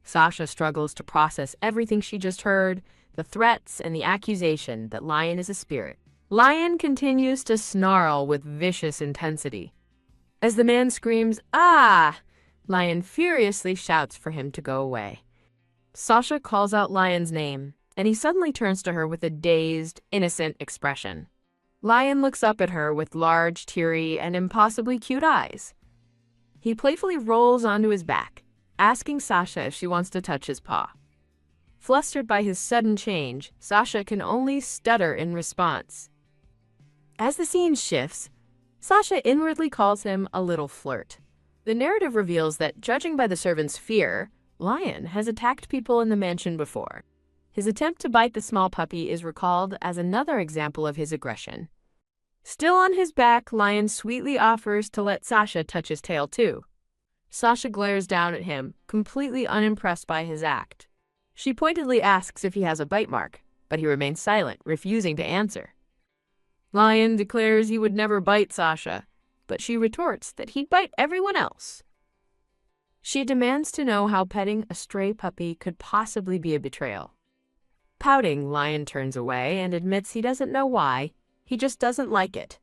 Sasha struggles to process everything she just heard, the threats and the accusation that Lion is a spirit. Lion continues to snarl with vicious intensity. As the man screams, "Ah!" Lion furiously shouts for him to go away. Sasha calls out Lion's name, and he suddenly turns to her with a dazed, innocent expression. Lion looks up at her with large, teary, and impossibly cute eyes. He playfully rolls onto his back, asking Sasha if she wants to touch his paw. Flustered by his sudden change, Sasha can only stutter in response. As the scene shifts, Sasha inwardly calls him a little flirt. The narrative reveals that, judging by the servant's fear, Lion has attacked people in the mansion before. His attempt to bite the small puppy is recalled as another example of his aggression. Still on his back, Lion sweetly offers to let Sasha touch his tail too. Sasha glares down at him, completely unimpressed by his act. She pointedly asks if he has a bite mark, but he remains silent, refusing to answer. Lion declares he would never bite Sasha, but she retorts that he'd bite everyone else. She demands to know how petting a stray puppy could possibly be a betrayal. Pouting, Lion turns away and admits he doesn't know why, he just doesn't like it.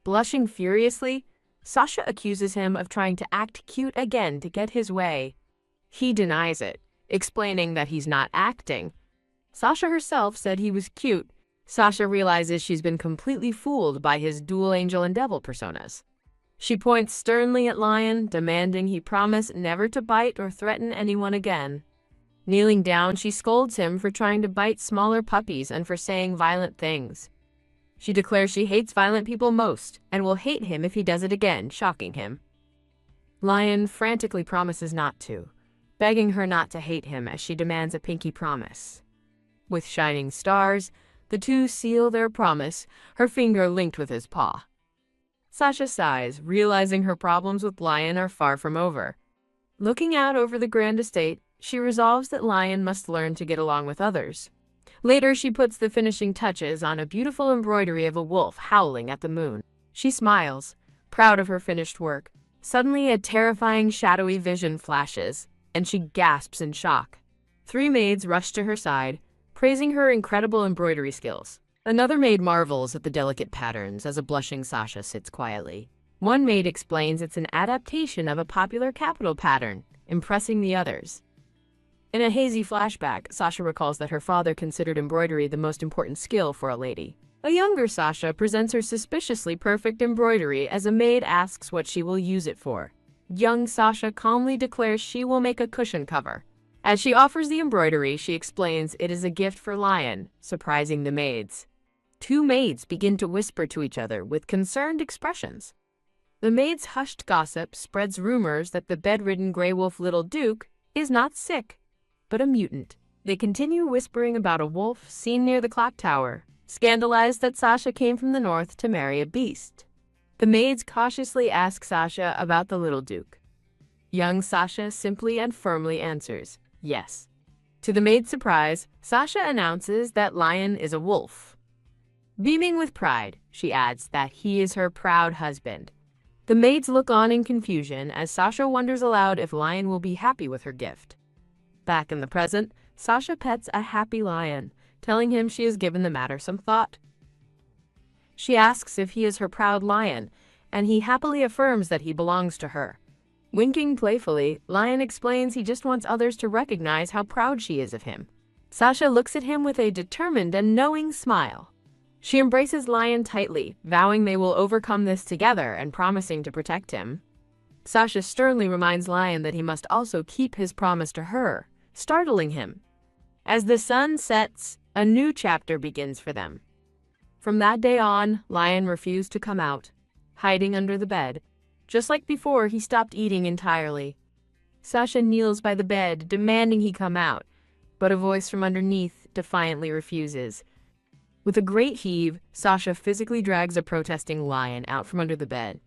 Blushing furiously, Sasha accuses him of trying to act cute again to get his way. He denies it, explaining that he's not acting. Sasha herself said he was cute. Sasha realizes she's been completely fooled by his dual angel and devil personas. She points sternly at Lion, demanding he promise never to bite or threaten anyone again. Kneeling down, she scolds him for trying to bite smaller puppies and for saying violent things. She declares she hates violent people most and will hate him if he does it again, shocking him. Lion frantically promises not to, begging her not to hate him as she demands a pinky promise. With shining stars, the two seal their promise, her finger linked with his paw. Sasha sighs, realizing her problems with Lion are far from over. Looking out over the grand estate, she resolves that Lion must learn to get along with others. Later, she puts the finishing touches on a beautiful embroidery of a wolf howling at the moon. She smiles, proud of her finished work. Suddenly, a terrifying shadowy vision flashes, and she gasps in shock. 3 maids rush to her side, praising her incredible embroidery skills. Another maid marvels at the delicate patterns as a blushing Sasha sits quietly. One maid explains it's an adaptation of a popular capital pattern, impressing the others. In a hazy flashback, Sasha recalls that her father considered embroidery the most important skill for a lady. A younger Sasha presents her suspiciously perfect embroidery as a maid asks what she will use it for. Young Sasha calmly declares she will make a cushion cover. As she offers the embroidery, she explains it is a gift for Lion, surprising the maids. 2 maids begin to whisper to each other with concerned expressions. The maids' hushed gossip spreads rumors that the bedridden Grey Wolf Little Duke is not sick, but a mutant. They continue whispering about a wolf seen near the clock tower, scandalized that Sasha came from the north to marry a beast. The maids cautiously ask Sasha about the little duke. Young Sasha simply and firmly answers, yes. To the maid's surprise, Sasha announces that Lion is a wolf. Beaming with pride, she adds that he is her proud husband. The maids look on in confusion as Sasha wonders aloud if Lion will be happy with her gift. Back in the present, Sasha pets a happy Lion, telling him she has given the matter some thought. She asks if he is her proud Lion, and he happily affirms that he belongs to her. Winking playfully, Lion explains he just wants others to recognize how proud she is of him. Sasha looks at him with a determined and knowing smile. She embraces Lion tightly, vowing they will overcome this together and promising to protect him. Sasha sternly reminds Lion that he must also keep his promise to her, startling him. As the sun sets, a new chapter begins for them. From that day on, Lion refused to come out, hiding under the bed. Just like before, he stopped eating entirely. Sasha kneels by the bed, demanding he come out, but a voice from underneath defiantly refuses. With a great heave, Sasha physically drags a protesting Lion out from under the bed.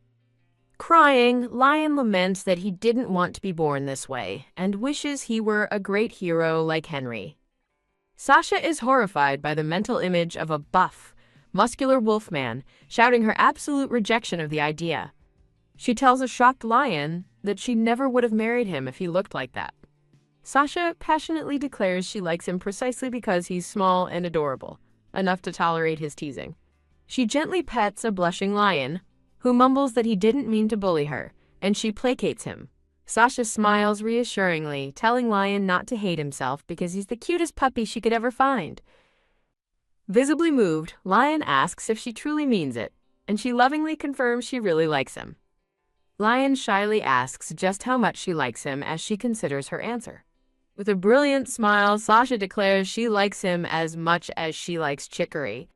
Crying, Lion laments that he didn't want to be born this way and wishes he were a great hero like Henry. Sasha is horrified by the mental image of a buff, muscular wolfman shouting her absolute rejection of the idea. She tells a shocked Lion that she never would have married him if he looked like that. Sasha passionately declares she likes him precisely because he's small and adorable, enough to tolerate his teasing. She gently pets a blushing Lion, who mumbles that he didn't mean to bully her, and she placates him. Sasha smiles reassuringly, telling Lion not to hate himself because he's the cutest puppy she could ever find. Visibly moved, Lion asks if she truly means it, and she lovingly confirms she really likes him. Lion shyly asks just how much she likes him as she considers her answer. With a brilliant smile, Sasha declares she likes him as much as she likes chicory.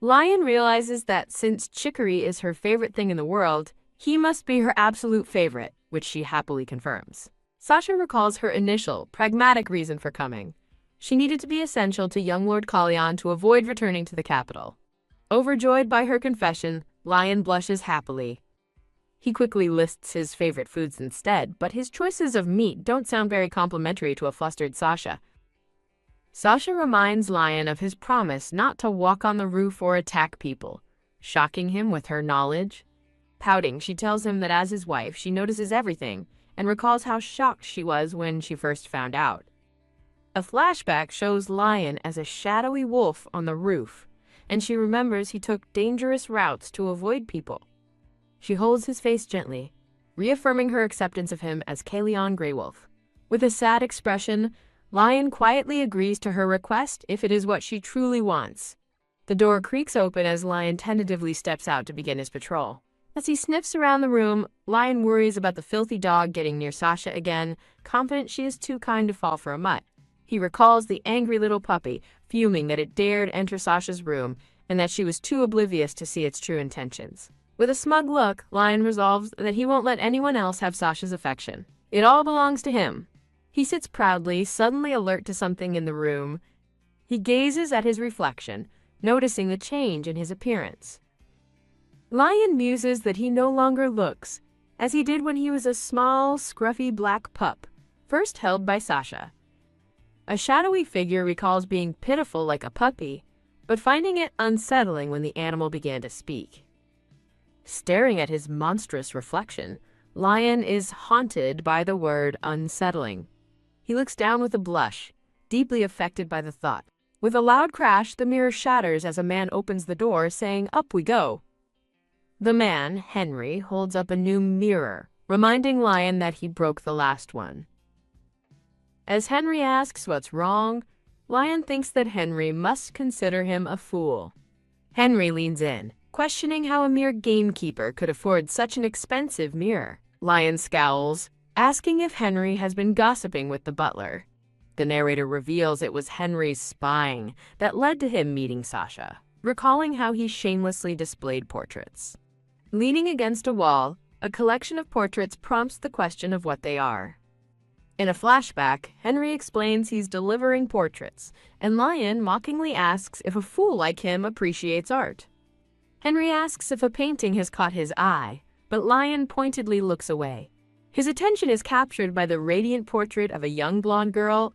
Lion realizes that since chicory is her favorite thing in the world, he must be her absolute favorite, which she happily confirms. Sasha recalls her initial, pragmatic reason for coming. She needed to be essential to young Lord Kalyan to avoid returning to the capital. Overjoyed by her confession, Lion blushes happily. He quickly lists his favorite foods instead, but his choices of meat don't sound very complimentary to a flustered Sasha. Sasha reminds Lion of his promise not to walk on the roof or attack people, shocking him with her knowledge. Pouting, she tells him that as his wife, she notices everything and recalls how shocked she was when she first found out. A flashback shows Lion as a shadowy wolf on the roof, and she remembers he took dangerous routes to avoid people. She holds his face gently, reaffirming her acceptance of him as Kaleon Greywolf. With a sad expression, Lion quietly agrees to her request if it is what she truly wants. The door creaks open as Lion tentatively steps out to begin his patrol. As he sniffs around the room, Lion worries about the filthy dog getting near Sasha again, confident she is too kind to fall for a mutt. He recalls the angry little puppy, fuming that it dared enter Sasha's room and that she was too oblivious to see its true intentions. With a smug look, Lion resolves that he won't let anyone else have Sasha's affection. It all belongs to him. He sits proudly, suddenly alert to something in the room. He gazes at his reflection, noticing the change in his appearance. Lion muses that he no longer looks as he did when he was a small, scruffy black pup, first held by Sasha. A shadowy figure recalls being pitiful like a puppy, but finding it unsettling when the animal began to speak. Staring at his monstrous reflection, Lion is haunted by the word unsettling. He looks down with a blush, deeply affected by the thought. With a loud crash, the mirror shatters as a man opens the door, saying, "Up we go." The man, Henry, holds up a new mirror, reminding Lion that he broke the last one. As Henry asks what's wrong, Lion thinks that Henry must consider him a fool. Henry leans in, questioning how a mere gamekeeper could afford such an expensive mirror. Lion scowls, asking if Henry has been gossiping with the butler. The narrator reveals it was Henry's spying that led to him meeting Sasha, recalling how he shamelessly displayed portraits. Leaning against a wall, a collection of portraits prompts the question of what they are. In a flashback, Henry explains he's delivering portraits, and Lion mockingly asks if a fool like him appreciates art. Henry asks if a painting has caught his eye, but Lion pointedly looks away. His attention is captured by the radiant portrait of a young blonde girl.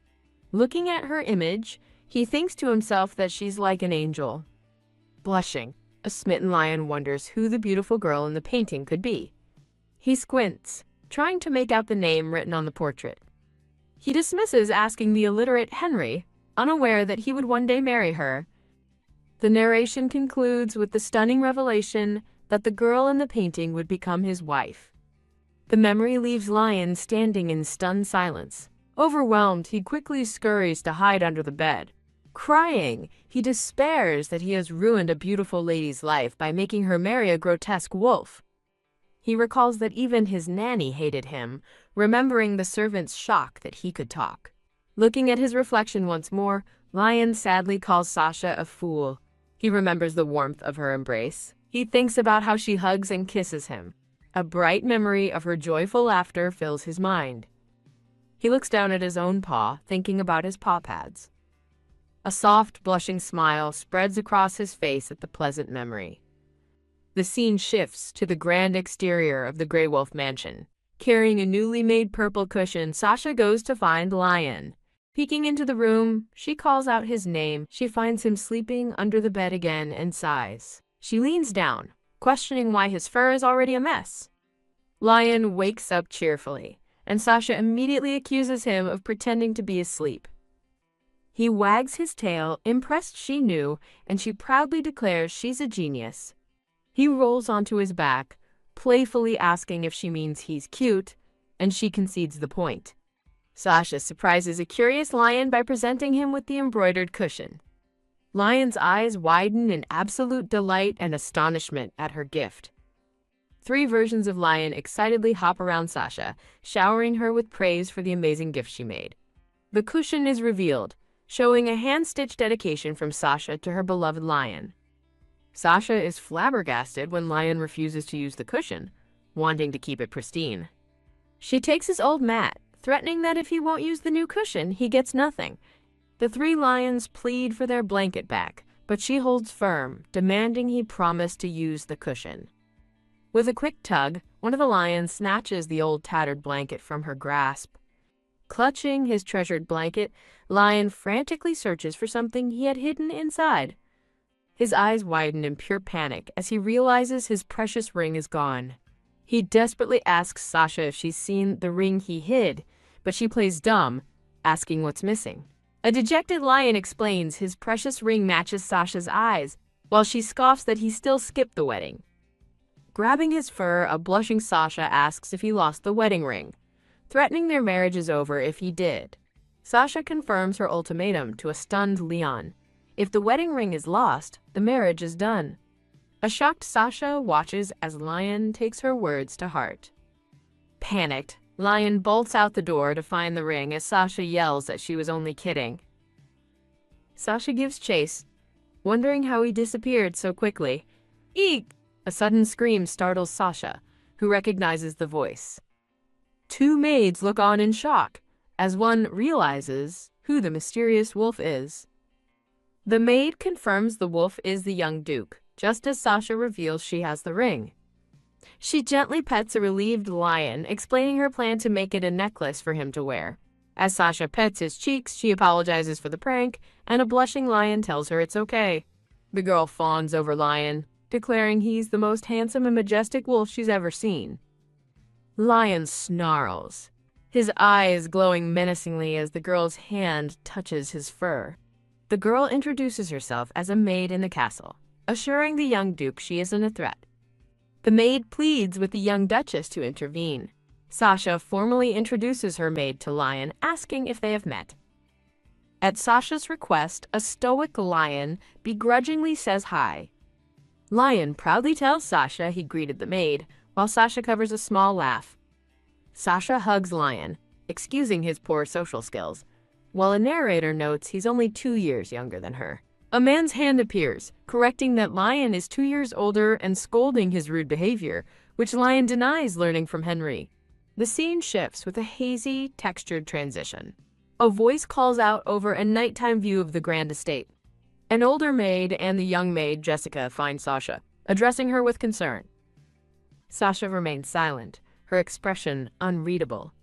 Looking at her image, he thinks to himself that she's like an angel. Blushing, a smitten Lion wonders who the beautiful girl in the painting could be. He squints, trying to make out the name written on the portrait. He dismisses asking the illiterate Henry, unaware that he would one day marry her. The narration concludes with the stunning revelation that the girl in the painting would become his wife. The memory leaves Lion standing in stunned silence. Overwhelmed, he quickly scurries to hide under the bed. Crying, he despairs that he has ruined a beautiful lady's life by making her marry a grotesque wolf. He recalls that even his nanny hated him, remembering the servant's shock that he could talk. Looking at his reflection once more, Lion sadly calls Sasha a fool. He remembers the warmth of her embrace. He thinks about how she hugs and kisses him. A bright memory of her joyful laughter fills his mind. He looks down at his own paw, thinking about his paw pads. A soft, blushing smile spreads across his face at the pleasant memory. The scene shifts to the grand exterior of the Grey Wolf mansion. Carrying a newly made purple cushion, Sasha goes to find Lion. Peeking into the room, she calls out his name. She finds him sleeping under the bed again and sighs. She leans down, questioning why his fur is already a mess. Lion wakes up cheerfully, and Sasha immediately accuses him of pretending to be asleep. He wags his tail, impressed she knew, and she proudly declares she's a genius. He rolls onto his back, playfully asking if she means he's cute, and she concedes the point. Sasha surprises a curious Lion by presenting him with the embroidered cushion. Lion's eyes widen in absolute delight and astonishment at her gift. 3 versions of Lion excitedly hop around Sasha, showering her with praise for the amazing gift she made. The cushion is revealed, showing a hand-stitched dedication from Sasha to her beloved Lion. Sasha is flabbergasted when Lion refuses to use the cushion, wanting to keep it pristine. She takes his old mat, threatening that if he won't use the new cushion, he gets nothing. The 3 lions plead for their blanket back, but she holds firm, demanding he promise to use the cushion. With a quick tug, one of the lions snatches the old tattered blanket from her grasp. Clutching his treasured blanket, Lion frantically searches for something he had hidden inside. His eyes widen in pure panic as he realizes his precious ring is gone. He desperately asks Sasha if she's seen the ring he hid, but she plays dumb, asking what's missing. A dejected Lion explains his precious ring matches Sasha's eyes, while she scoffs that he still skipped the wedding. Grabbing his fur, a blushing Sasha asks if he lost the wedding ring, threatening their marriage is over if he did. Sasha confirms her ultimatum to a stunned Leon. If the wedding ring is lost, the marriage is done. A shocked Sasha watches as Lion takes her words to heart. Panicked, Lion bolts out the door to find the ring as Sasha yells that she was only kidding. Sasha gives chase, wondering how he disappeared so quickly. Eek! A sudden scream startles Sasha, who recognizes the voice. Two maids look on in shock, as one realizes who the mysterious wolf is. The maid confirms the wolf is the young duke, just as Sasha reveals she has the ring. She gently pets a relieved Lion, explaining her plan to make it a necklace for him to wear. As Sasha pets his cheeks, she apologizes for the prank, and a blushing Lion tells her it's okay. The girl fawns over Lion, declaring he's the most handsome and majestic wolf she's ever seen. Lion snarls, his eyes glowing menacingly as the girl's hand touches his fur. The girl introduces herself as a maid in the castle, assuring the young duke she isn't a threat. The maid pleads with the young duchess to intervene. Sasha formally introduces her maid to Lion, asking if they have met. At Sasha's request, a stoic Lion begrudgingly says hi. Lion proudly tells Sasha he greeted the maid, while Sasha covers a small laugh. Sasha hugs Lion, excusing his poor social skills, while a narrator notes he's only 2 years younger than her. A man's hand appears, correcting that Lion is 2 years older and scolding his rude behavior, which Lion denies learning from Henry. The scene shifts with a hazy, textured transition. A voice calls out over a nighttime view of the grand estate. An older maid and the young maid, Jessica, find Sasha, addressing her with concern. Sasha remains silent, her expression unreadable.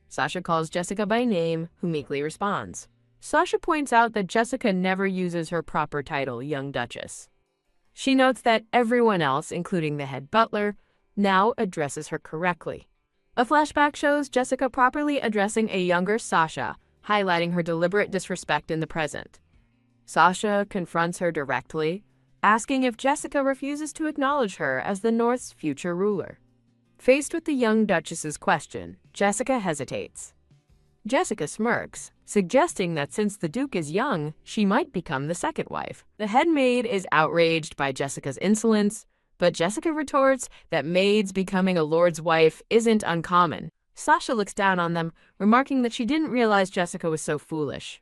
Sasha calls Jessica by name, who meekly responds. Sasha points out that Jessica never uses her proper title, Young Duchess. She notes that everyone else, including the head butler, now addresses her correctly. A flashback shows Jessica properly addressing a younger Sasha, highlighting her deliberate disrespect in the present. Sasha confronts her directly, asking if Jessica refuses to acknowledge her as the North's future ruler. Faced with the young Duchess's question, Jessica hesitates. Jessica smirks, suggesting that since the Duke is young, she might become the second wife. The head maid is outraged by Jessica's insolence, but Jessica retorts that maids becoming a lord's wife isn't uncommon. Sasha looks down on them, remarking that she didn't realize Jessica was so foolish.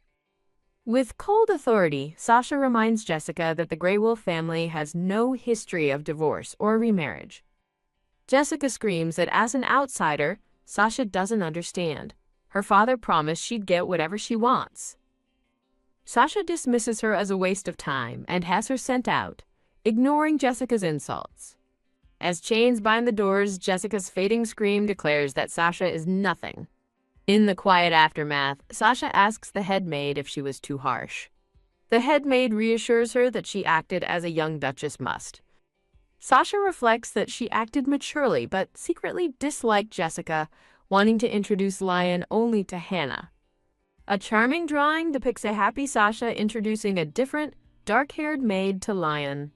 With cold authority, Sasha reminds Jessica that the Grey Wolf family has no history of divorce or remarriage. Jessica screams that as an outsider, Sasha doesn't understand. Her father promised she'd get whatever she wants. Sasha dismisses her as a waste of time and has her sent out, ignoring Jessica's insults. As chains bind the doors, Jessica's fading scream declares that Sasha is nothing. In the quiet aftermath, Sasha asks the head maid if she was too harsh. The head maid reassures her that she acted as a young duchess must. Sasha reflects that she acted maturely but secretly disliked Jessica, wanting to introduce Lion only to Hannah. A charming drawing depicts a happy Sasha introducing a different, dark-haired maid to Lion.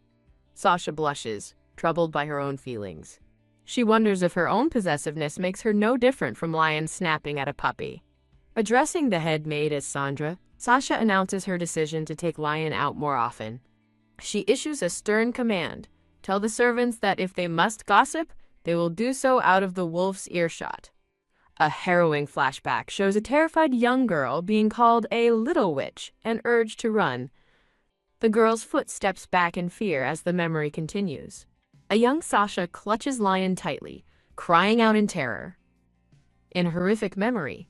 Sasha blushes, troubled by her own feelings. She wonders if her own possessiveness makes her no different from Lion snapping at a puppy. Addressing the head maid as Sandra, Sasha announces her decision to take Lion out more often. She issues a stern command: tell the servants that if they must gossip, they will do so out of the wolf's earshot. A harrowing flashback shows a terrified young girl being called a little witch and urged to run. The girl's foot steps back in fear as the memory continues. A young Sasha clutches Lion tightly, crying out in terror. In horrific memory,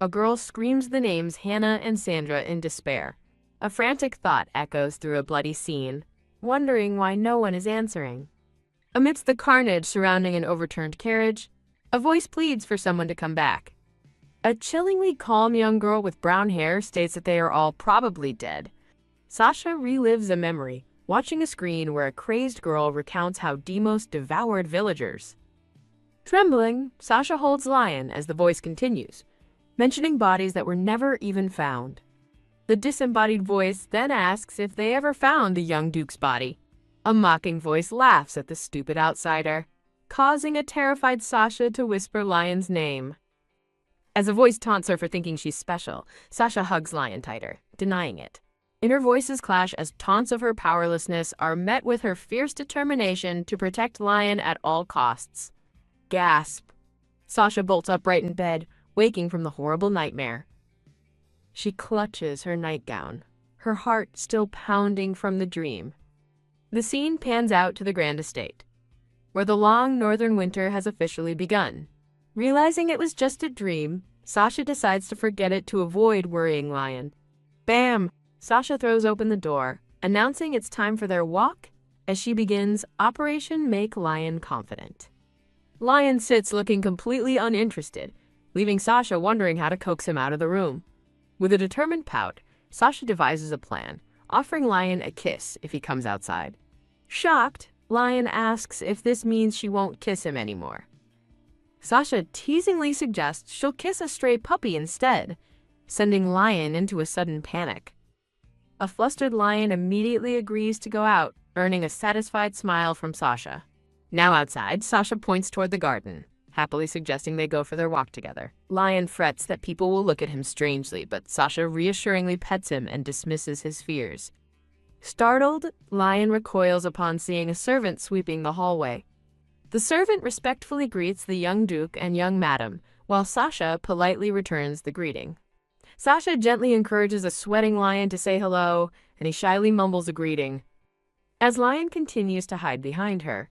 a girl screams the names Hannah and Sandra in despair. A frantic thought echoes through a bloody scene, wondering why no one is answering. Amidst the carnage surrounding an overturned carriage, a voice pleads for someone to come back. A chillingly calm young girl with brown hair states that they are all probably dead. Sasha relives a memory, watching a screen where a crazed girl recounts how Demos devoured villagers. Trembling, Sasha holds Lion as the voice continues, mentioning bodies that were never even found. The disembodied voice then asks if they ever found the young duke's body. A mocking voice laughs at the stupid outsider, causing a terrified Sasha to whisper Lion's name. As a voice taunts her for thinking she's special, Sasha hugs Lion tighter, denying it. Inner voices clash as taunts of her powerlessness are met with her fierce determination to protect Lion at all costs. Gasp. Sasha bolts upright in bed, waking from the horrible nightmare. She clutches her nightgown, her heart still pounding from the dream. The scene pans out to the grand estate, where the long northern winter has officially begun. Realizing it was just a dream, Sasha decides to forget it to avoid worrying Lion. Bam! Sasha throws open the door, announcing it's time for their walk as she begins Operation Make Lion Confident. Lion sits looking completely uninterested, leaving Sasha wondering how to coax him out of the room. With a determined pout, Sasha devises a plan, offering Lion a kiss if he comes outside. Shocked, Lion asks if this means she won't kiss him anymore. Sasha teasingly suggests she'll kiss a stray puppy instead, sending Lion into a sudden panic. A flustered Lion immediately agrees to go out, earning a satisfied smile from Sasha. Now outside, Sasha points toward the garden, happily suggesting they go for their walk together. Lion frets that people will look at him strangely, but Sasha reassuringly pets him and dismisses his fears. Startled, Lion recoils upon seeing a servant sweeping the hallway. The servant respectfully greets the young duke and young madam, while Sasha politely returns the greeting. Sasha gently encourages a sweating Lion to say hello, and he shyly mumbles a greeting. As Lion continues to hide behind her,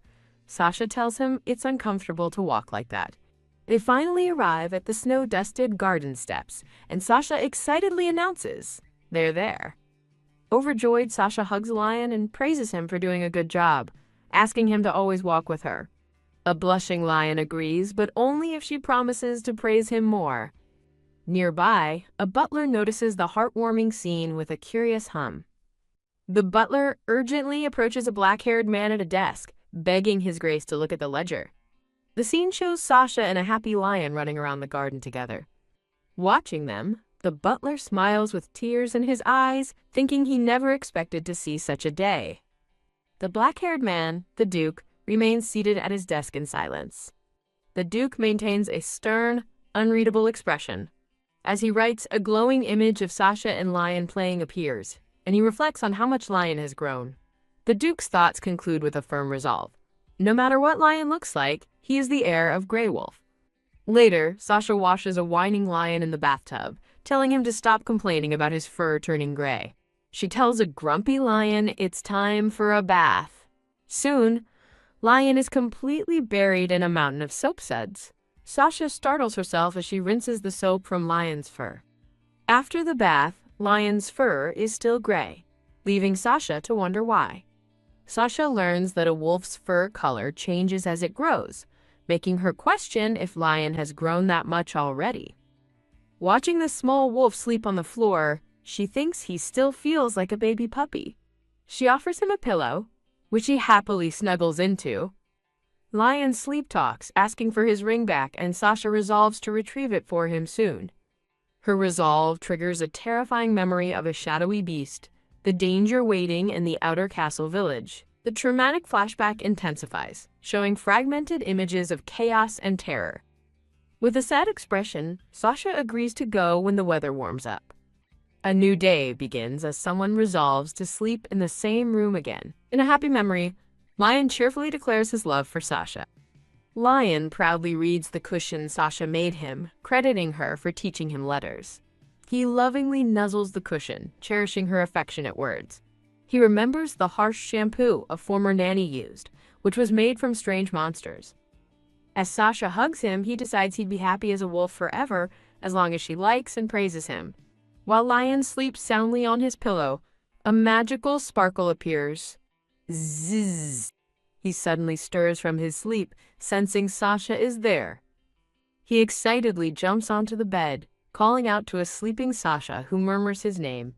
Sasha tells him it's uncomfortable to walk like that. They finally arrive at the snow-dusted garden steps, and Sasha excitedly announces they're there. Overjoyed, Sasha hugs Lion and praises him for doing a good job, asking him to always walk with her. A blushing Lion agrees, but only if she promises to praise him more. Nearby, a butler notices the heartwarming scene with a curious hum. The butler urgently approaches a black-haired man at a desk, begging his grace to look at the ledger. The scene shows Sasha and a happy Lion running around the garden together. Watching them, the butler smiles with tears in his eyes, thinking he never expected to see such a day. The black-haired man, the Duke, remains seated at his desk in silence. The Duke maintains a stern, unreadable expression. As he writes, a glowing image of Sasha and Lion playing appears, and he reflects on how much Lion has grown. The Duke's thoughts conclude with a firm resolve. No matter what Lion looks like, he is the heir of Grey Wolf. Later, Sasha washes a whining Lion in the bathtub, telling him to stop complaining about his fur turning gray. She tells a grumpy Lion it's time for a bath. Soon, Lion is completely buried in a mountain of soap suds. Sasha startles herself as she rinses the soap from Lion's fur. After the bath, Lion's fur is still gray, leaving Sasha to wonder why. Sasha learns that a wolf's fur color changes as it grows, making her question if Lion has grown that much already. Watching the small wolf sleep on the floor, she thinks he still feels like a baby puppy. She offers him a pillow, which he happily snuggles into. Lion sleep talks, asking for his ring back, and Sasha resolves to retrieve it for him soon. Her resolve triggers a terrifying memory of a shadowy beast, the danger waiting in the outer castle village. The traumatic flashback intensifies, showing fragmented images of chaos and terror. With a sad expression, Sasha agrees to go when the weather warms up. A new day begins as someone resolves to sleep in the same room again. In a happy memory, Lion cheerfully declares his love for Sasha. Lion proudly reads the cushion Sasha made him, crediting her for teaching him letters. He lovingly nuzzles the cushion, cherishing her affectionate words. He remembers the harsh shampoo a former nanny used, which was made from strange monsters. As Sasha hugs him, he decides he'd be happy as a wolf forever, as long as she likes and praises him. While Lion sleeps soundly on his pillow, a magical sparkle appears. Zzz. He suddenly stirs from his sleep, sensing Sasha is there. He excitedly jumps onto the bed, calling out to a sleeping Sasha who murmurs his name.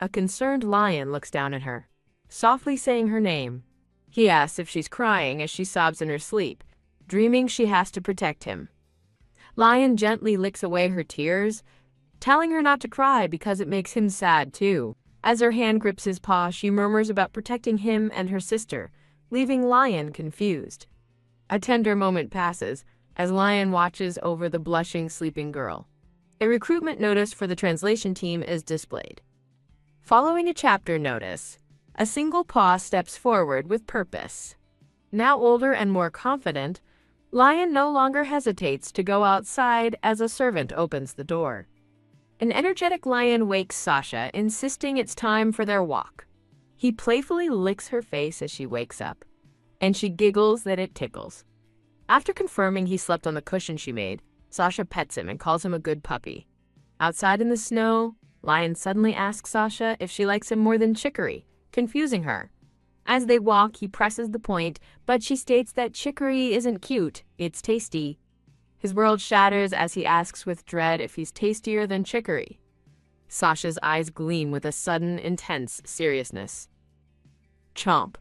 A concerned Lion looks down at her, softly saying her name. He asks if she's crying as she sobs in her sleep, dreaming she has to protect him. Lion gently licks away her tears, telling her not to cry because it makes him sad too. As her hand grips his paw, she murmurs about protecting him and her sister, leaving Lion confused. A tender moment passes as Lion watches over the blushing, sleeping girl. A recruitment notice for the translation team is displayed. Following a chapter notice, a single paw steps forward with purpose. Now older and more confident, Lion no longer hesitates to go outside as a servant opens the door. An energetic Lion wakes Sasha, insisting it's time for their walk. He playfully licks her face as she wakes up, and she giggles that it tickles. After confirming he slept on the cushion she made, Sasha pets him and calls him a good puppy. Outside in the snow, Lion suddenly asks Sasha if she likes him more than Chicory, confusing her. As they walk, he presses the point, but she states that Chicory isn't cute, it's tasty. His world shatters as he asks with dread if he's tastier than Chicory. Sasha's eyes gleam with a sudden, intense seriousness. Chomp.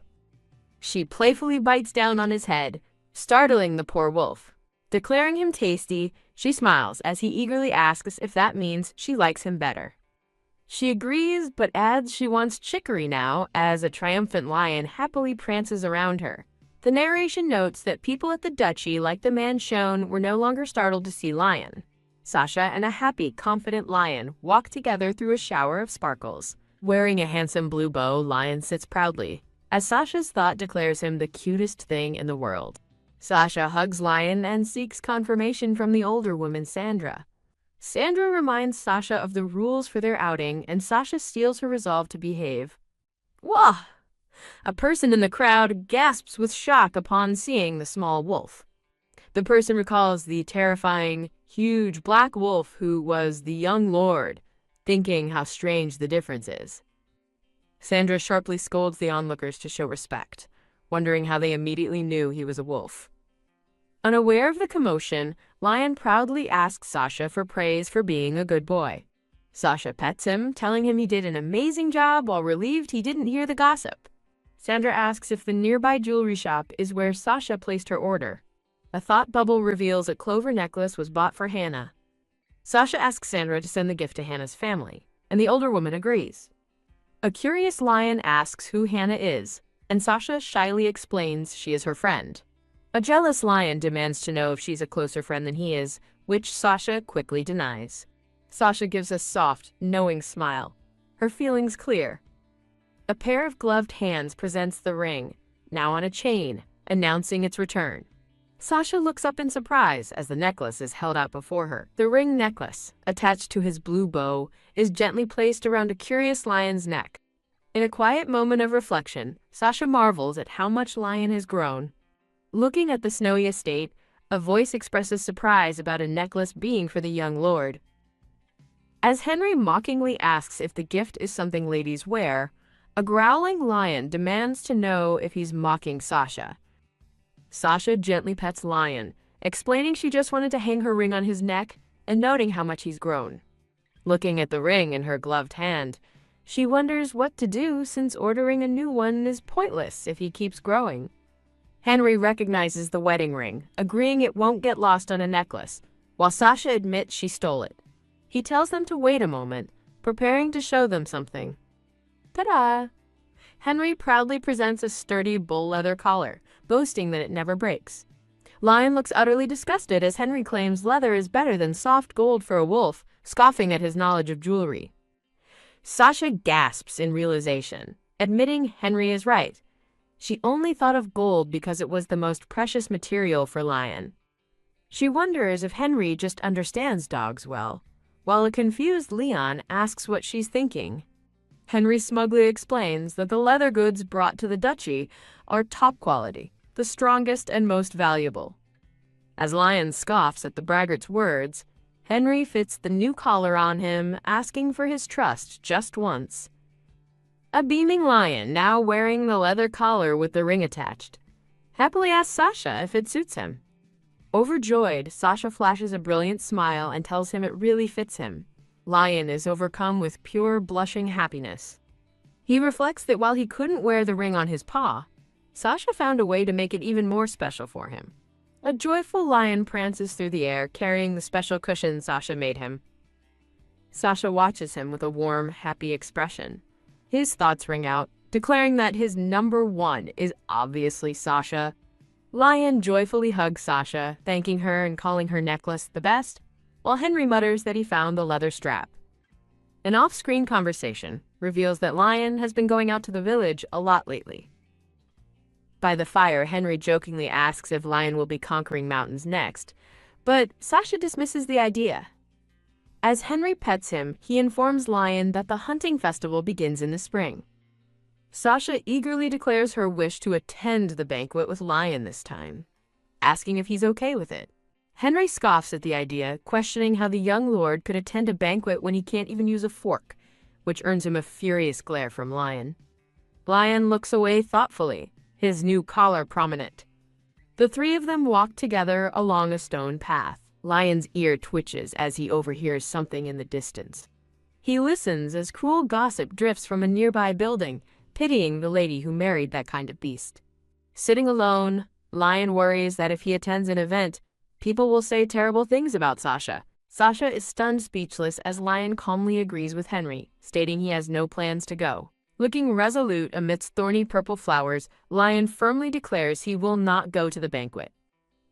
She playfully bites down on his head, startling the poor wolf. Declaring him tasty, she smiles as he eagerly asks if that means she likes him better. She agrees, but adds she wants Chicory now as a triumphant Lion happily prances around her. The narration notes that people at the duchy, like the man shown, were no longer startled to see Lion. Sasha and a happy, confident Lion walk together through a shower of sparkles. Wearing a handsome blue bow, Lion sits proudly, as Sasha's thought declares him the cutest thing in the world. Sasha hugs Lion and seeks confirmation from the older woman Sandra. Sandra reminds Sasha of the rules for their outing, and Sasha steels her resolve to behave. Wah! A person in the crowd gasps with shock upon seeing the small wolf. The person recalls the terrifying, huge black wolf who was the young lord, thinking how strange the difference is. Sandra sharply scolds the onlookers to show respect, wondering how they immediately knew he was a wolf. Unaware of the commotion, Lion proudly asks Sasha for praise for being a good boy. Sasha pets him, telling him he did an amazing job while relieved he didn't hear the gossip. Sandra asks if the nearby jewelry shop is where Sasha placed her order. A thought bubble reveals a clover necklace was bought for Hannah. Sasha asks Sandra to send the gift to Hannah's family, and the older woman agrees. A curious Lion asks who Hannah is, and Sasha shyly explains she is her friend. A jealous Lion demands to know if she's a closer friend than he is, which Sasha quickly denies. Sasha gives a soft, knowing smile, her feelings clear. A pair of gloved hands presents the ring, now on a chain, announcing its return. Sasha looks up in surprise as the necklace is held out before her. The ring necklace, attached to his blue bow, is gently placed around a curious Lion's neck. In a quiet moment of reflection, Sasha marvels at how much Lion has grown. Looking at the snowy estate, a voice expresses surprise about a necklace being for the young lord. As Henry mockingly asks if the gift is something ladies wear, a growling Lion demands to know if he's mocking Sasha. Sasha gently pets Lion, explaining she just wanted to hang her ring on his neck and noting how much he's grown. Looking at the ring in her gloved hand, she wonders what to do since ordering a new one is pointless if he keeps growing. Henry recognizes the wedding ring, agreeing it won't get lost on a necklace, while Sasha admits she stole it. He tells them to wait a moment, preparing to show them something. Ta-da! Henry proudly presents a sturdy bull leather collar, boasting that it never breaks. Lion looks utterly disgusted as Henry claims leather is better than soft gold for a wolf, scoffing at his knowledge of jewelry. Sasha gasps in realization, admitting Henry is right. She only thought of gold because it was the most precious material for Lion. She wonders if Henry just understands dogs well, while a confused Leon asks what she's thinking. Henry smugly explains that the leather goods brought to the duchy are top quality, the strongest and most valuable. As Lion scoffs at the braggart's words, Henry fits the new collar on him, asking for his trust just once. A beaming lion, now wearing the leather collar with the ring attached, happily asks Sasha if it suits him. Overjoyed, Sasha flashes a brilliant smile and tells him it really fits him. Lion is overcome with pure, blushing happiness. He reflects that while he couldn't wear the ring on his paw, Sasha found a way to make it even more special for him. A joyful lion prances through the air, carrying the special cushion Sasha made him. Sasha watches him with a warm, happy expression. His thoughts ring out, declaring that his number one is obviously Sasha. Lion joyfully hugs Sasha, thanking her and calling her necklace the best, while Henry mutters that he found the leather strap. An off-screen conversation reveals that Lion has been going out to the village a lot lately. By the fire, Henry jokingly asks if Lion will be conquering mountains next, but Sasha dismisses the idea. As Henry pets him, he informs Lion that the hunting festival begins in the spring. Sasha eagerly declares her wish to attend the banquet with Lion this time, asking if he's okay with it. Henry scoffs at the idea, questioning how the young lord could attend a banquet when he can't even use a fork, which earns him a furious glare from Lion. Lion looks away thoughtfully, his new collar prominent. The three of them walk together along a stone path. Lion's ear twitches as he overhears something in the distance. He listens as cruel gossip drifts from a nearby building, pitying the lady who married that kind of beast. Sitting alone, Lion worries that if he attends an event, people will say terrible things about Sasha. Sasha is stunned speechless as Lion calmly agrees with Henry, stating he has no plans to go. Looking resolute amidst thorny purple flowers, Lion firmly declares he will not go to the banquet.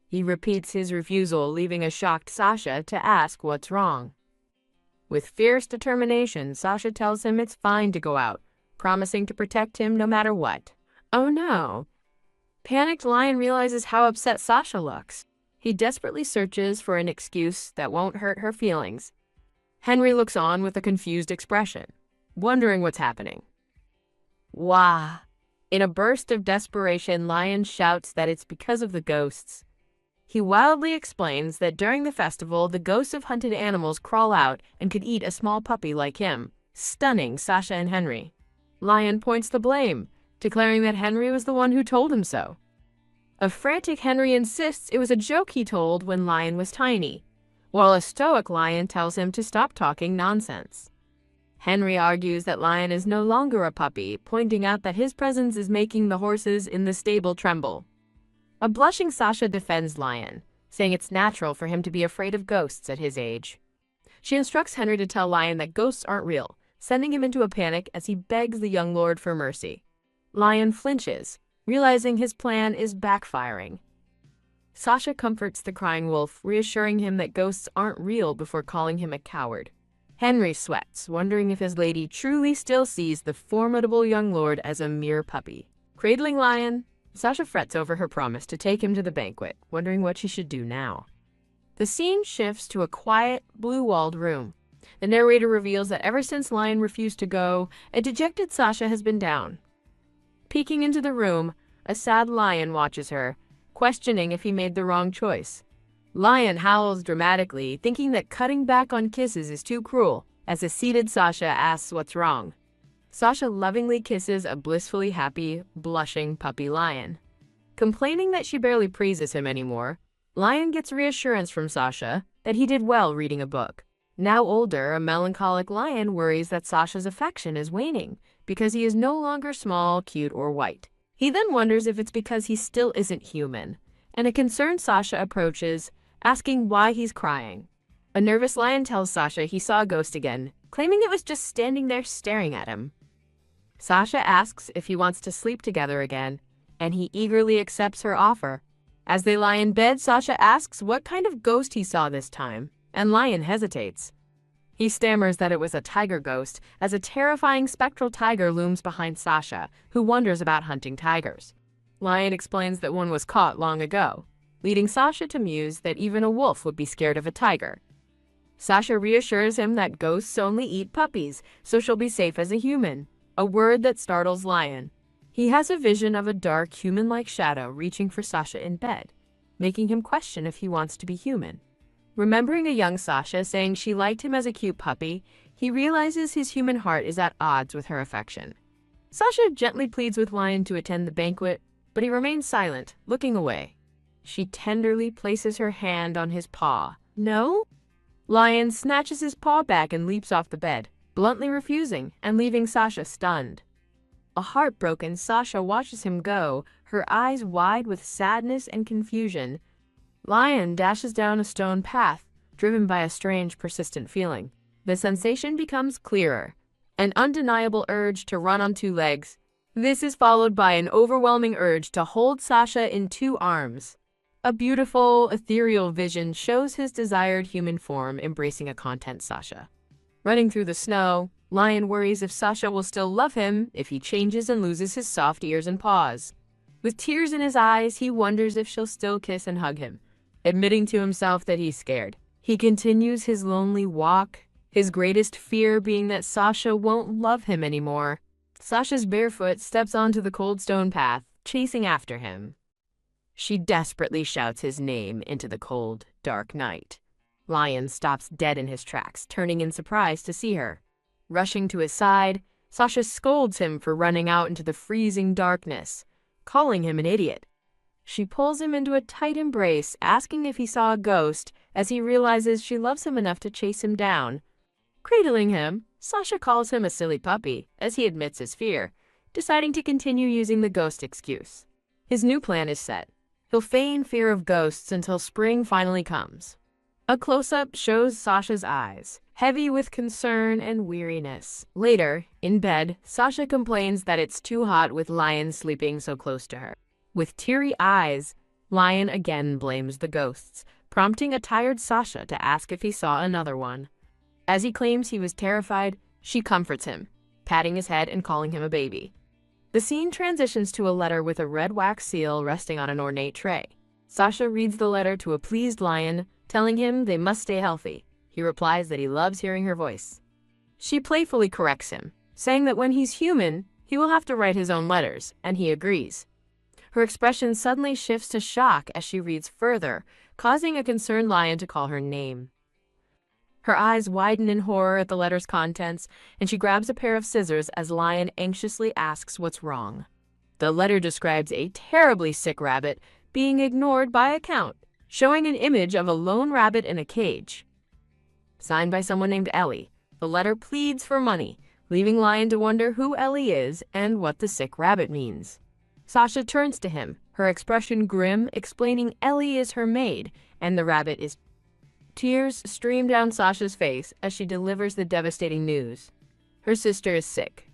He repeats his refusal, leaving a shocked Sasha to ask what's wrong. With fierce determination, Sasha tells him it's fine to go out, promising to protect him no matter what. Oh no! Panicked Lion realizes how upset Sasha looks. He desperately searches for an excuse that won't hurt her feelings. Henry looks on with a confused expression, wondering what's happening. Wah! In a burst of desperation, Lion shouts that it's because of the ghosts. He wildly explains that during the festival, the ghosts of hunted animals crawl out and could eat a small puppy like him, stunning Sasha and Henry. Lion points the blame, declaring that Henry was the one who told him so. A frantic Henry insists it was a joke he told when Lion was tiny, while a stoic Lion tells him to stop talking nonsense. Henry argues that Lion is no longer a puppy, pointing out that his presence is making the horses in the stable tremble. A blushing Sasha defends Lion, saying it's natural for him to be afraid of ghosts at his age. She instructs Henry to tell Lion that ghosts aren't real, sending him into a panic as he begs the young lord for mercy. Lion flinches, realizing his plan is backfiring. Sasha comforts the crying wolf, reassuring him that ghosts aren't real before calling him a coward. Henry sweats, wondering if his lady truly still sees the formidable young lord as a mere puppy. Cradling Lion, Sasha frets over her promise to take him to the banquet, wondering what she should do now. The scene shifts to a quiet, blue-walled room. The narrator reveals that ever since Lion refused to go, a dejected Sasha has been down. Peeking into the room, a sad Lion watches her, questioning if he made the wrong choice. Lion howls dramatically, thinking that cutting back on kisses is too cruel, as a seated Sasha asks what's wrong. Sasha lovingly kisses a blissfully happy, blushing puppy Lion. Complaining that she barely praises him anymore, Lion gets reassurance from Sasha that he did well reading a book. Now older, a melancholic Lion worries that Sasha's affection is waning because he is no longer small, cute, or white. He then wonders if it's because he still isn't human, and a concerned Sasha approaches, asking why he's crying. A nervous Lion tells Sasha he saw a ghost again, claiming it was just standing there staring at him. Sasha asks if he wants to sleep together again, and he eagerly accepts her offer. As they lie in bed, Sasha asks what kind of ghost he saw this time, and Lion hesitates. He stammers that it was a tiger ghost, as a terrifying spectral tiger looms behind Sasha, who wonders about hunting tigers. Lion explains that one was caught long ago, leading Sasha to muse that even a wolf would be scared of a tiger. Sasha reassures him that ghosts only eat puppies, so she'll be safe as a human, a word that startles Lion. He has a vision of a dark, human-like shadow reaching for Sasha in bed, making him question if he wants to be human. Remembering a young Sasha saying she liked him as a cute puppy, he realizes his human heart is at odds with her affection. Sasha gently pleads with Lion to attend the banquet, but he remains silent, looking away. She tenderly places her hand on his paw. No? Lion snatches his paw back and leaps off the bed, bluntly refusing and leaving Sasha stunned. A heartbroken Sasha watches him go, her eyes wide with sadness and confusion. Lion dashes down a stone path, driven by a strange, persistent feeling. The sensation becomes clearer, an undeniable urge to run on two legs. This is followed by an overwhelming urge to hold Sasha in two arms. A beautiful, ethereal vision shows his desired human form embracing a content Sasha. Running through the snow, Lion worries if Sasha will still love him if he changes and loses his soft ears and paws. With tears in his eyes, he wonders if she'll still kiss and hug him, admitting to himself that he's scared. He continues his lonely walk, his greatest fear being that Sasha won't love him anymore. Sasha's barefoot steps onto the cold stone path, chasing after him. She desperately shouts his name into the cold, dark night. Lion stops dead in his tracks, turning in surprise to see her. Rushing to his side, Sasha scolds him for running out into the freezing darkness, calling him an idiot. She pulls him into a tight embrace, asking if he saw a ghost, as he realizes she loves him enough to chase him down. Cradling him, Sasha calls him a silly puppy, as he admits his fear, deciding to continue using the ghost excuse. His new plan is set. He'll feign fear of ghosts until spring finally comes. A close-up shows Sasha's eyes, heavy with concern and weariness. Later, in bed, Sasha complains that it's too hot with Lion sleeping so close to her. With teary eyes, Lion again blames the ghosts, prompting a tired Sasha to ask if he saw another one. As he claims he was terrified, she comforts him, patting his head and calling him a baby. The scene transitions to a letter with a red wax seal resting on an ornate tray. Sasha reads the letter to a pleased Lion, telling him they must stay healthy. He replies that he loves hearing her voice. She playfully corrects him, saying that when he's human, he will have to write his own letters, and he agrees. Her expression suddenly shifts to shock as she reads further, causing a concerned Lion to call her name. Her eyes widen in horror at the letter's contents, and she grabs a pair of scissors as Lion anxiously asks what's wrong. The letter describes a terribly sick rabbit being ignored by a count, showing an image of a lone rabbit in a cage. Signed by someone named Ellie, the letter pleads for money, leaving Lion to wonder who Ellie is and what the sick rabbit means. Sasha turns to him, her expression grim, explaining Ellie is her maid, and the rabbit is. Tears stream down Sasha's face as she delivers the devastating news. Her sister is sick,